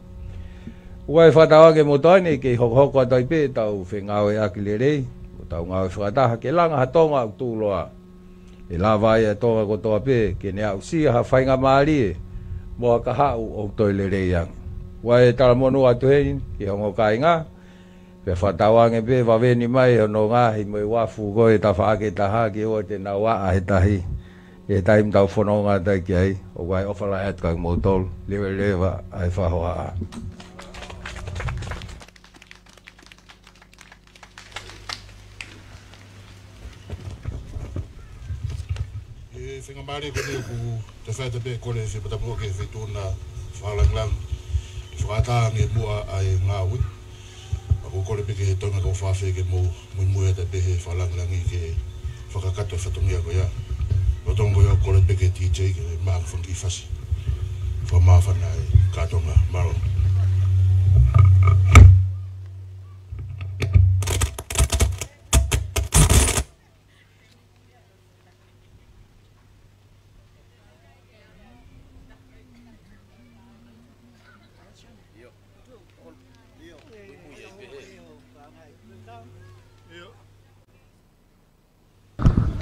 ua e whatawange mo toani ke hoko atai pe tau whengau e aki lelei tau ngau e whakataha ke langa hatonga au tūloa e la vai e tonga kotoa pe ke ne au sia ha whainga maari e moa ka hau o toi lelei yang ua e talamonu atu hei ke hongo kai ngā pe whatawange pe waweni mai hono ngahi mo i wafu koe ta whaake taha ki o te nau a he tahi e taim tau whanonga tai ki ai o wai ofala et kang mo tol lewe lewa ai whahoa a e whinga maari ko ni ku te whaita pe kore se patapo ke whetuna whalanglang whakatangi mua ai ngāwi ako kore pe ke he tonga ko whawhi ke mo mui te pe he whalanglangi ke whakakato whatongia ko ia Rotongo ya kore peke TJ ke maa fungi fasi. Fa maa fana e katonga maro.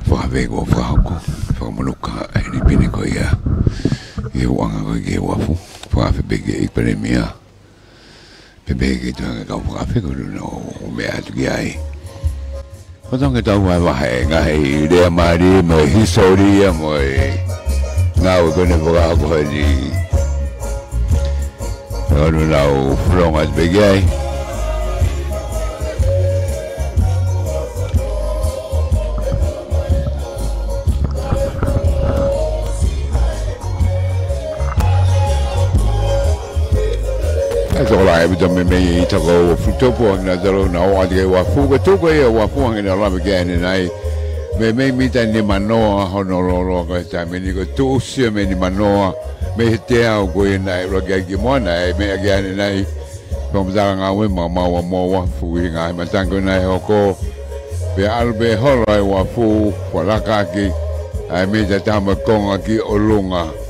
Whakawego whakako, whakamunuka e ni pine ko ia. I wanga ko i wafu, whakawhepeke i peremia. Pepeke tuanga kau whakawheko runa o mea atu ki ai. Whatonga tau wai wahe ngahi rea maari mo i hisoria mo i ngau kone whakako hoi ni. Whakaru nau whronga atu peke ai. Sola e bita me i tako futopo na dalo na o ade wa fuga tuko e wa fuanga na la begane nai me mita ni manoa honolo ko sta me ni ko tu se me ni manoa me te au ko nai ro ga ki mona e me agane nai kom da nga we ma wa fu i nga ma tango nai hoko pe albe horai wa fu wala ka ki ai me ta tama konga ki olunga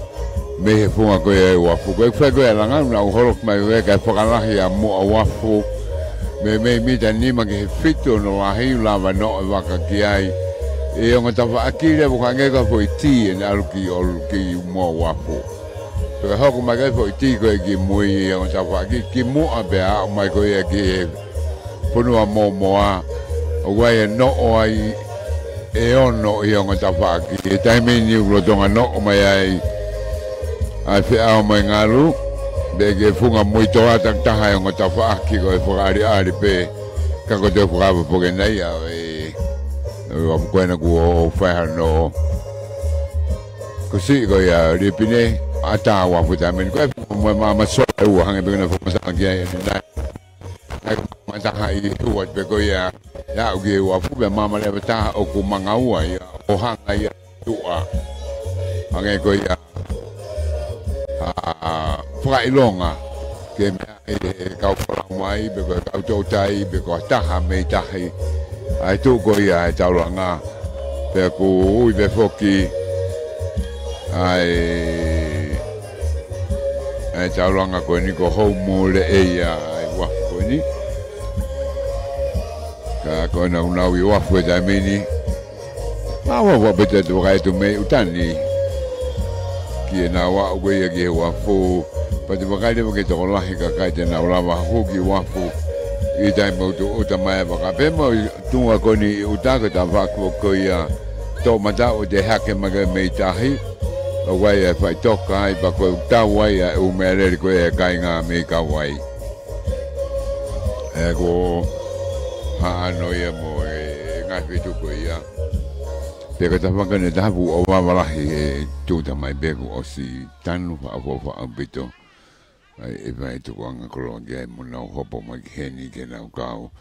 me he funga ko e wafu ko fa ko la nga na horo mai we ka whakalahi a mo a wafu me ta ni ma ke fito no la hi la va no va ka ki ai e o ngata fa akire ko nge ka foi ti en aluki mo wafu to ha ko ma ka foi ti ko ki mo e o ngata fa ki mo a be a mai ko e ki pono a mo a o wa e no o ai e ono e o ngata fa ki tai me ni lo tonga no mai ai ai fe au mai ngalu bege funga muito ata taha ngo ta fa ki ko fo ari pe ka ko te fo po ke nei a e o mo kwena ku fa no ko si ko ya ripine ata wa fu ta men ko mo ma so u hang be na fo sa ki ai na ai ma ta hai u wa be ko ya o ge wa fu be ma le ta o ku manga u ai o hang ai tu a hang ko ya whailonga ke mea e kau whalamai be ko kau tautai be ko taha mei tahi ai tū ko ia e tauranga pe ku ui be whoki ai tauranga ko ni ko hou mōle e ia ai wafu ko ni ka ko na unau i wafu e tai meni mawa wapete tu kai tu mei utani ki na wa ko ia ki wafu pa te wakai mo ke to la ka kai te na la wa hu ki wafu i dai mo tu o ta mai ba ka pe mo tu wa ko ni u ta ka ta va ko ia to ma da o de ha ke ma ga me ta hi o wa ia fa to kai ba ko ta wa ia u me re ko e kai nga me ka wai e ko ha no ia mo e nga fi tu ko ia pe ka ta va ka ne da bu o wa la hi tu ta mai be ko o si tanu fa fa ambito ai vai tu wanga kolongia mo na hopo ma heni ke na kau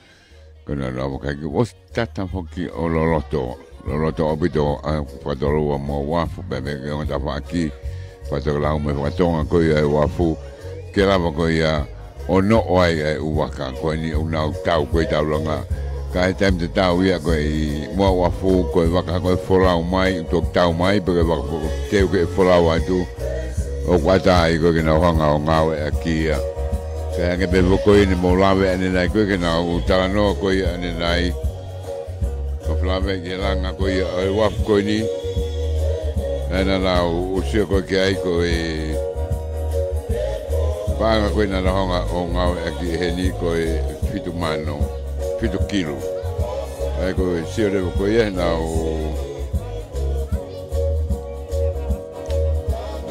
kana la mo kai o tata foki o loloto obito a fatoro mo wafu bebe ke on ta faki fatoro la mo fatonga ko ia wafu ke la ko ia o no ai u waka ko ni o na tau ko ta longa Kai time te tau ia koe mua wafu koe waka koe wholau mai, tok tau mai, pake waka teu ke wholau atu. O kwata i koe kena whanga o ngawe a kia. Kai ange pepo koe ni mo lawe ane nai koe kena o taranoa koe ane nai. Ko whlawe ke langa koe o wafu koe ni. Nana la o sio koe ke ai koe. Panga koe nana honga o ngawe a kia he ni koe fitu mano. 5 kilo. Ai ko sio de ko ye na o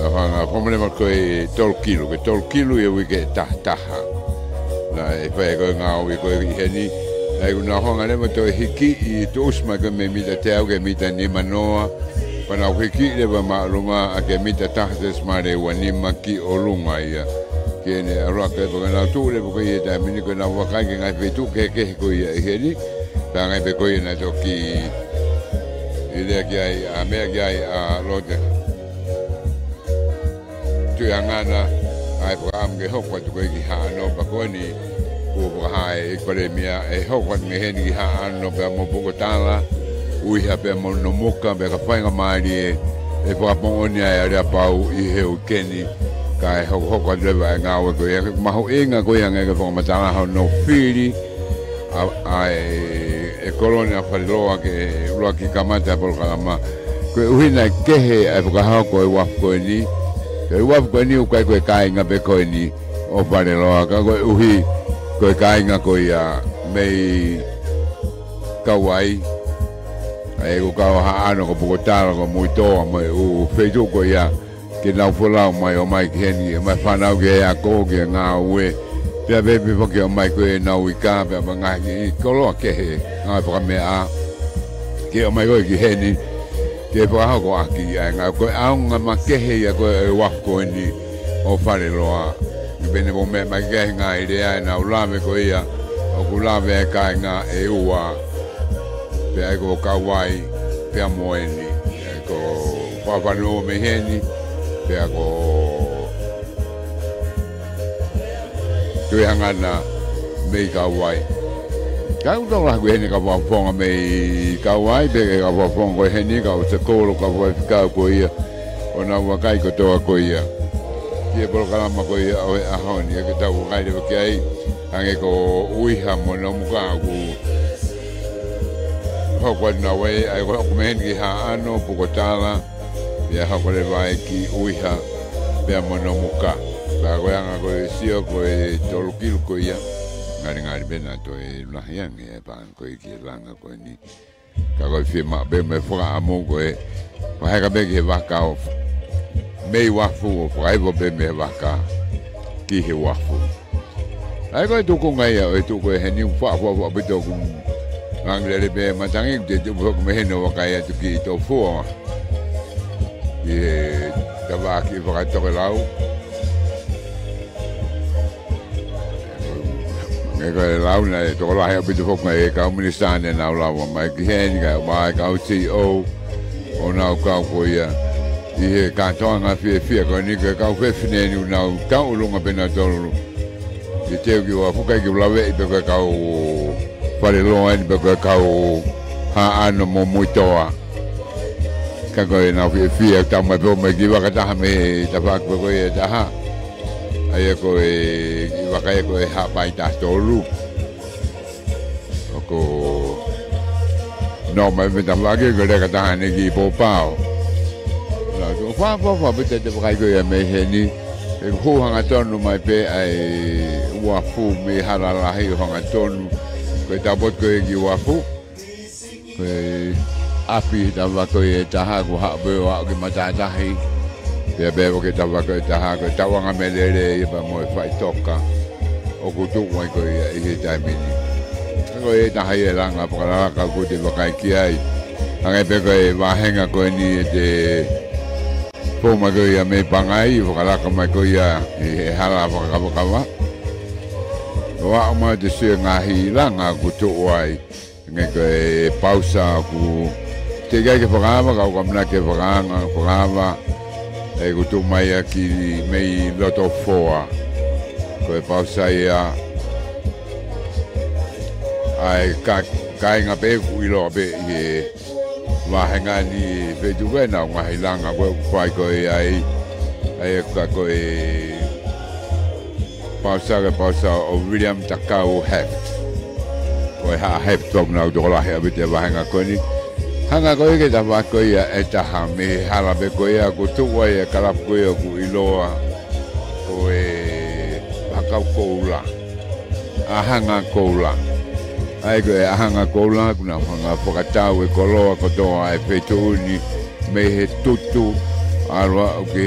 da hanga problema ko 12 kilo, ke 12 kilo ye wi ke ta. Na e pa ko nga o ko heni ai na hanga le mo to hiki I to usma ke me mita te au ke mita ni manoa. Pa na hiki le ba ma lunga a ke mita ta des mare wa ni maki o lunga ia. Kene araka ko na tu le ko ye ta mini ko na waka ke ngai pe tu ke ko ye heni ta ngai pe ko ye na to ki ile ki ai a me ki ai a lote tu angana ai ko am ke ho ko tu ko ki ha no pa ko ni ko ha e ko le mia e ho ko me heni ki ha no pe mo po ko tala ui ha pe mo no moka be ka fa nga mari e ko mo ni ai a pa u I he u keni kai ho ko driva nga o ko ye ma ho inga ko yang e ko matanga ho no fili ai e kolonia fariloa ke lo ki kamata por kama ko uhina ke he e ko ha ko wa ko ni ke wa ko ni ko kai nga be ko ni o fariloa ka ko uhi ko kai nga ko ya mei kawai ai ko ka ha ano ko bogotá ko muito mai o feito ko ya ke na fola mai o mai keni mai fana ke ya ko ke nga we pe be be ke mai ko na wika pe nga ko lo ke nga pa me a ke mai ko ke heni ke pa ko aki nga ko a nga ma ke ya ko wa ko ni o fare lo bene bo me mai ke nga idea na ula me ko ya o kula be ka nga e wa pe ko kawai pe moeni ko pa no me heni pe ako tu hangana me kawai kau to la heni ka wa fonga me kawai pe ka wa fonga heni ka o se ko ka wa ka ko ia ona wa kai ko to ko ia ke por kala ma ko ia o a honi ke ta wa kai de ke ai ange ko uiha mo no mu ka ku ho ko na we ai ko me heni ha ano pukotala ya ha ko le vai ki uiha pe mono muka la go yang ko sio ko tolu kilo ko ya ngari bena to e la yang e pan ko ki langa ko ni ka go firma be me fora amo ko e va ka be ke va ka me wa fu ko ai bo be me va ka ki he wa fu ai ko tu ko ngai e tu ko he ni fa be to ko ngang le be ma tangi de ko me no wa ka ya tu ki to fu e tava aqui para tocar e lau na to la ha bitu fok mai ka ministan na la mai ki hen ga mai ka CEO ona ka ko ya e ka tonga fi ko ni ka fe fine ni na ka ulunga bena tolu e te ki wa fuka ki la ve be ka o pare lo en be ka o ha ano mo muitoa ka ko na fi ta ma po me ki wa ka ta me ta fa ko e ta ha ai ko e wa ka ko e ha pai ta tolu ko no me ta la ke ko ka ta ne ki po pao la ko fa be te ko e me he ni e ho hanga tonu mai pe ai wa fu me hala la hi hanga tonu ko ta bot ko e ki wa fu ko api ta va ko e ta ha ko ha be wa ki mata ta hi pe be ko ta va ko ta ha ko ta wa nga me le ba mo fa toka o ko tu wa ko e ta me ni ko e ta ha ye la nga pa la ka ko te va ka ki ai anga pe ko e va henga ko ni te po ma ko ya me pangai va la ka ma ko ya e hala va ka va wa ma de se nga hi la nga ko tu wai nge ko e pausa ku te ga ke programa ka ko mna ke programa e ko tu mai aki mei loto foa ko e pausa ia ai ka kai nga pe ku ilo pe e wa hanga ni pe tu ve na nga hilanga ko kwai ko ai ka ko pausa o William Takau Heft ko ha Heft tok na do la he be wa hanga ko ni hanga ko ke ta wa ko ya eta ha me hala be ko ya ko tu wa ya kala ko ya ku ilo ko hakau ko la ahanga ko la ai ko ahanga ko la kuna hanga pokatau e koloa ko to ai petu ni me he tutu alwa ke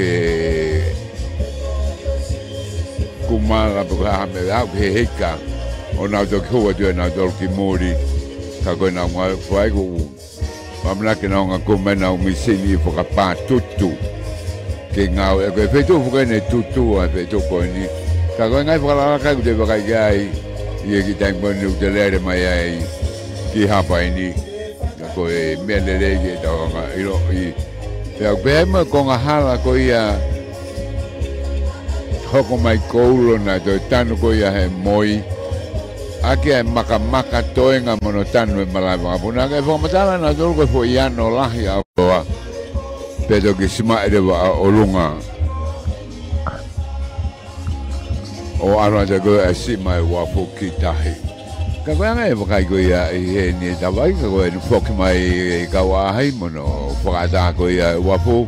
kumala buka me ha ke heka ona do ko do na do ki mori ka ko na wa fai ko pamla ke na nga ko me na mi sini poka pa tutu ke nga e ko petu ko ne tutu a petu ko ni ka ko ngai poka ka de ba gai ye ki tang bon nu de le mai ai ki ha pa ni ko e me le le ke do nga ilo i pe be ma ko nga hala ko ia hoko mai koulo na to tanu ko ia he moi ake ai maka toenga mono tanu e malava puna ke fo matala na to ko fo ia no lahi a boa pedo ke sima ere wa olunga o ara de go asi mai wa fo kitahi ka ko nga e kai ko ia e ni ta vai ko e fo ki mai ka wa hai mono fo ata ko ia wa fo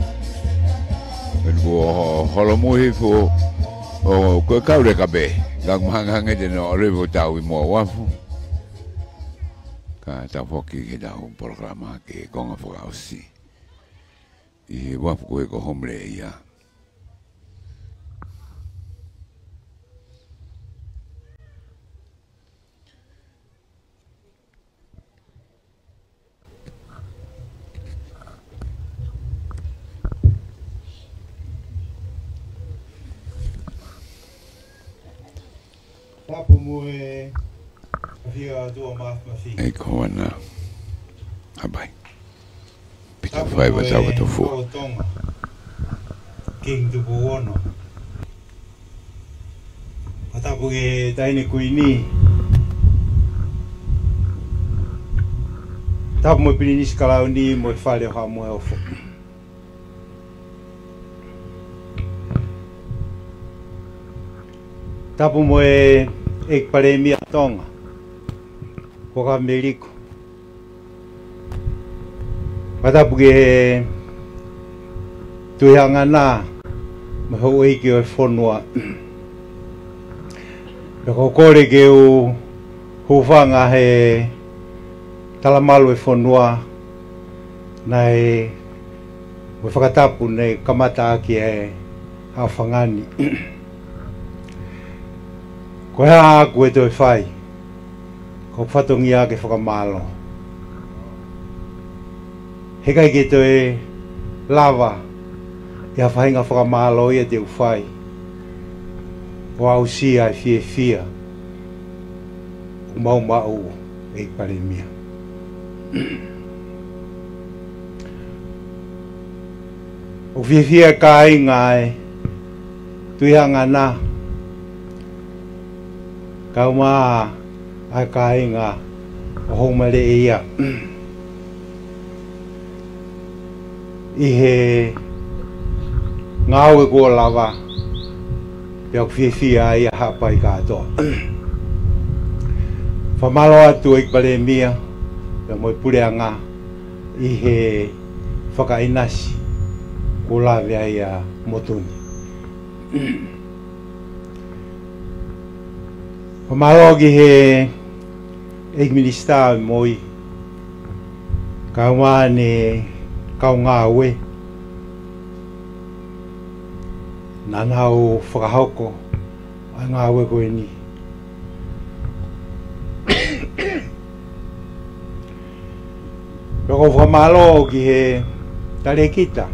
en go holomuhi fo o ko kaure ka be gang hanga de no revo tau I mo wafu ka ta foki ke da un programa ke con fo ausi I wafu ko hombre ia Tapu mue via dua maaf mafi. e ko na abai pita fai wa tau to fu King tu buono. Tapu ke taine kuini. Tapu mue pininis kalau ni mue fale ha mue ofo. Tapu mue ek pare mi tonga ko ka meliko pada buge tu yang ana ma ho e ke fonwa ko kore ke u hufanga he talamalu e fonwa nai mo fakatapu ne kamata ki e afangani ko ha ko e to fai ko fatongia ke whakamalo he kai ke to e lava ia whahinga whakamalo ia te ufai o au si ai fia o mau e paremia o fia kai ngai tuihanga na kauma ai kai nga o homale ia I he ngau e ko lava pe fia ia hapa I kato famalo atu I palemia pe mo pureanga I he whakainasi ko lave ia motuni Pamalogi he egminista moi kawane kaungawe nanau whakahoko a ngawe koe ni Roko whamalogi he tarekita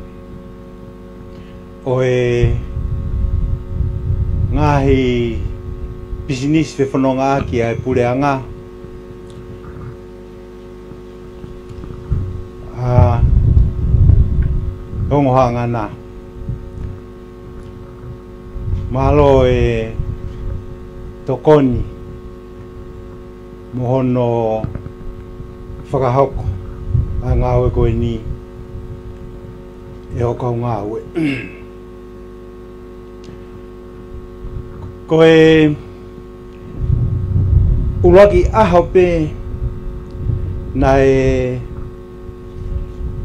o he ngahi business fe whanonga ki ai pureanga hongohanga na malo e tokoni mohono whakahoko a ngā oe koe ni e hoka o ngā oe. Koe uraki aha pe na e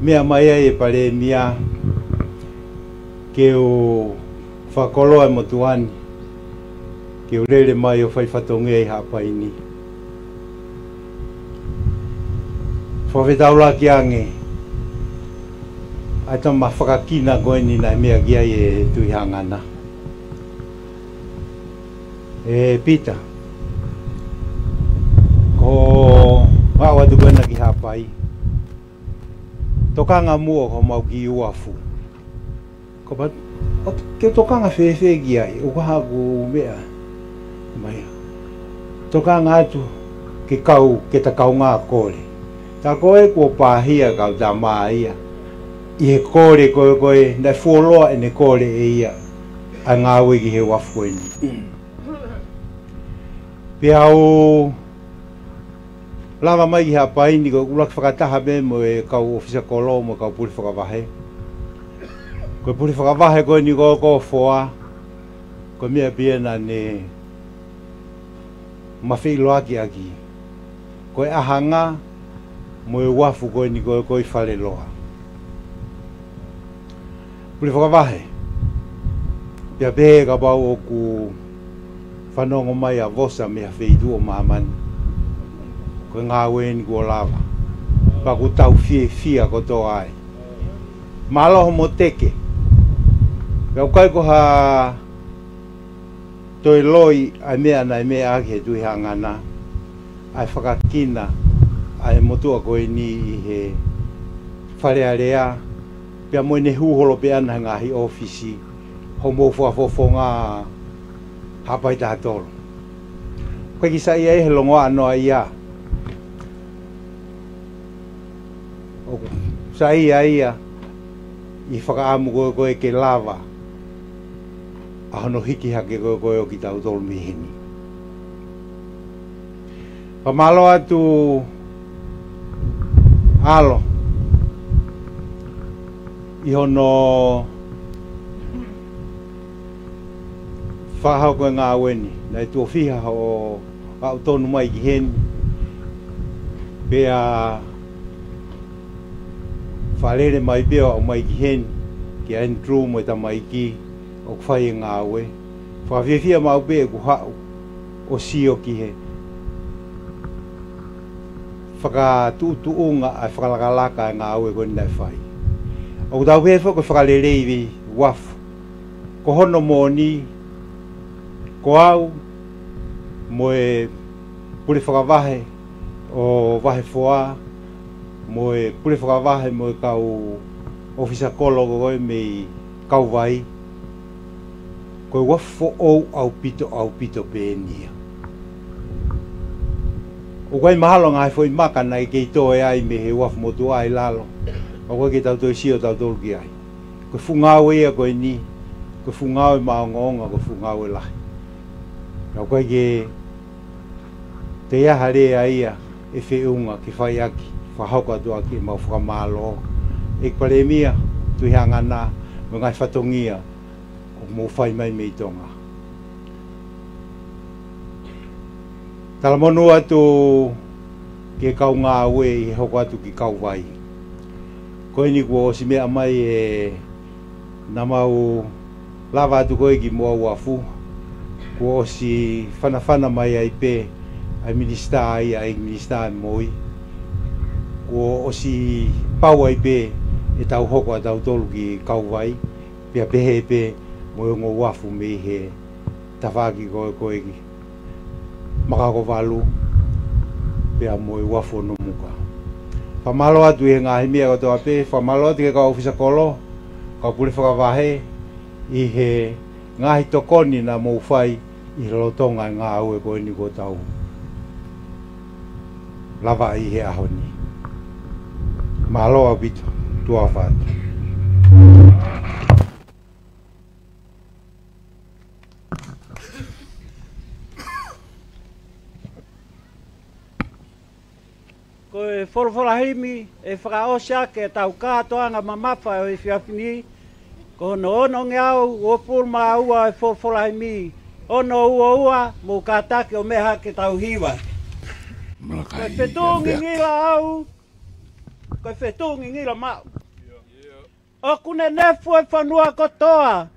mea mai ai e pare mia ke o whakoloa e motuani ke o rere mai o whaifatonga i hapa ini. Whawetaula ki ange ai tama whakakina koe ni na mea kia e tui hangana. E Peter ko mawa tu koe na ki hapai tokanga mua ko mau ki uafu ko pat ke tokanga fefe ki ai o ka ku mea mai tokanga atu ke kau ke ta kau ngā kore ta koe ko pahia kau ta maia i he kore koe na foloa e ne kore e ia a ngā ue ki he wafu e ni pia o lava mai ki hapai ni ko ulak whakataha me mo e kau ofisa kolo mo kau puri whakavahe. Ko puri whakavahe koe ni ko whoa ko mea pia na ne mawhi loaki aki. Ko e ahanga mo e wafu koe ni koe whale loa. Puri whakavahe pia pehe ka pau o ku whanongo mai a vosa mea wheitu o maamani. Ko ngā weni ko lava. Pa ku tau fia ko tō ai. Māloho mo teke. Pea ukai ko ha toi loi ai mea na mea ake he tui hangana. Ai whakakina ai motua koe ni i he wharearea. Pea mo ne huholo pe ana ngahi ofisi. Homo fuafofo ngā hapai tātoro. Koe ki sa ia e he longoa anoa ia. Sa ia ia i whakaamu koe ke lava a hono hiki hake koe o ki tau tolu mihini. Pamalo atu alo i hono whahau koe ngā weni na i tua whiha o au tonu mai ki heni pea whalere mai pia o mai ki hen ki Andrew mo ta mai ki o whai ngā oe. Whawhiawhia mau pia ku hau o sio ki he. Whakatuutuunga ai whakalakalaka e ngā oe koni nai whai. O tau pia whako whakalere iwi wafu. Ko hono mōni, ko au mo e puri whakawahe o wahe whoa mo e pure whakawahe mo e kau ofisa kolo koe me kau vai koe wafo ou au pito pēnia o koe mahalo ngai foi maka nai kei toe ai me he wafo motu ai lalo o koe ke tau toi sio tau tolki ai koe fungau ia koe ni koe fungau e maongonga koe fungau e lahi o koe ke te iaha rea ia e whiunga ki whai aki whahauka tu aki mau whakamalo. E pare mia, tui hangana, mo ngai whatongia, o mō whai mai mei tonga. Tala monu atu ke kau ngā ue i hoko atu ki kau vai. Koe ni kua o si mea mai e na mau lava atu koe ki mua uafu. Kua o si whanawhana mai ai pe, ai minista ai, ai minista ai moi. O si pau ai pe e tau hoko a tau tolu ki kau vai pia pehe pe mo e ngō wafu me he tawhaki koe koe ki makako walu pia mo e wafu no muka whamalo atu e ngā himia katoa pe whamalo atu ke kau ofisa kolo kau pule whakawahe i he ngāhi tokoni na mō whai i lotonga ngā aue koe ni ko tau lava i he ahoni. Malo abito tua fata. Koe folfolahimi e whakaosia ke tau kātoanga mamafa o e whiawhini. Ko no ono ngeau o pulma ua e folfolahimi. Ono ua mo kātake o meha ke tau hiwa. Koe whetungi ngila au. Koe whetungi ngila mau. O kune nefu e whanua kotoa.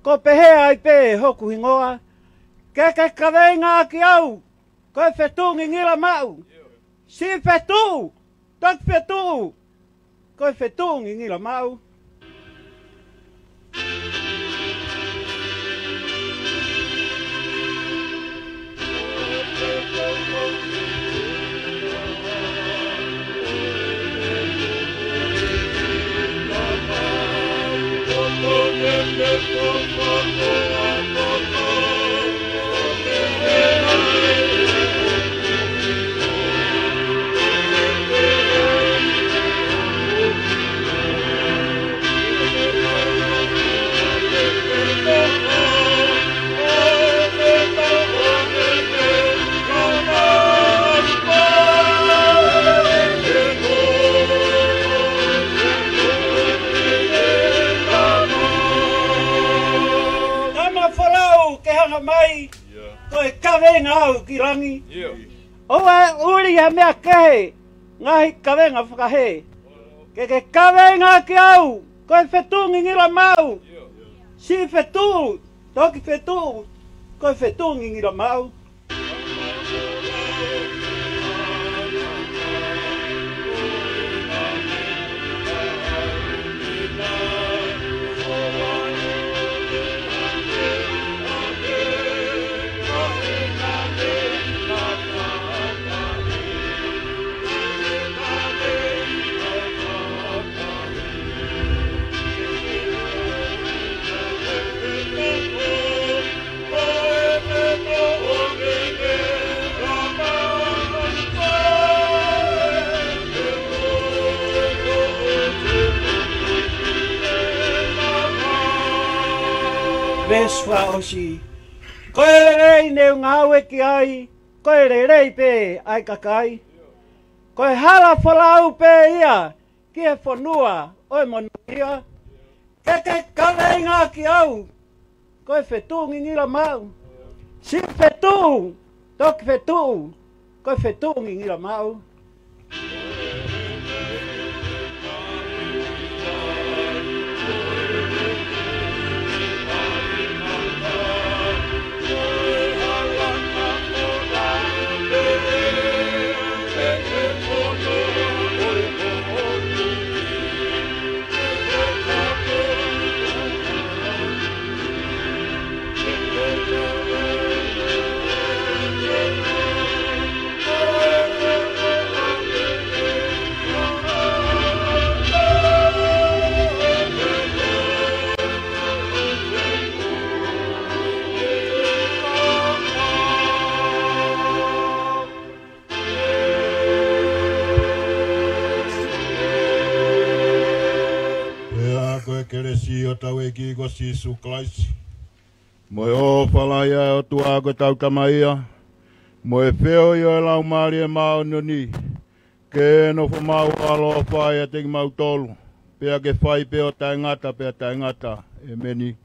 Ko pehea i pe hoku hingoa. Ke kawenga ki au. Koe whetungi ngila mau. Si whetu. Tok whetu. Koe whetungi ngila mau. Mai, koe kawenga au ki rangi. Oa uri ha mea kehe, ngahi kawenga whakahe. Ke kawenga ki au, koe whetungi ngira mau. Si whetu, toki whetu, koe whetungi ngira mau. Veswa osi. Koe rei neu ngāwe ki ai, koe rei pe ai kakai. Koe hala whalau pe ia, ki e whanua oi monuia. Ke kawei ngā ki au, koe whetungi ngira mau. Si whetu, toki whetu, koe whetungi ngira mau. Keresi o tau e ki ko Jesu Christ. Mo e o whalaia o tua ko tau kamaia. Mo e wheo i o e lau maari e mao noni. Ke no whamau alo o whai a teki mau tolu. Pea ke whai peo tai ngata, pea tai ngata. E meni.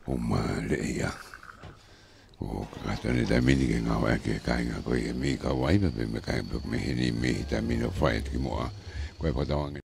o ma le ia o ka tane da mini ke ngā wai ke kai ngā koe e mi ka wai me kai me hini mi ta mino fai ki moa koe patawangi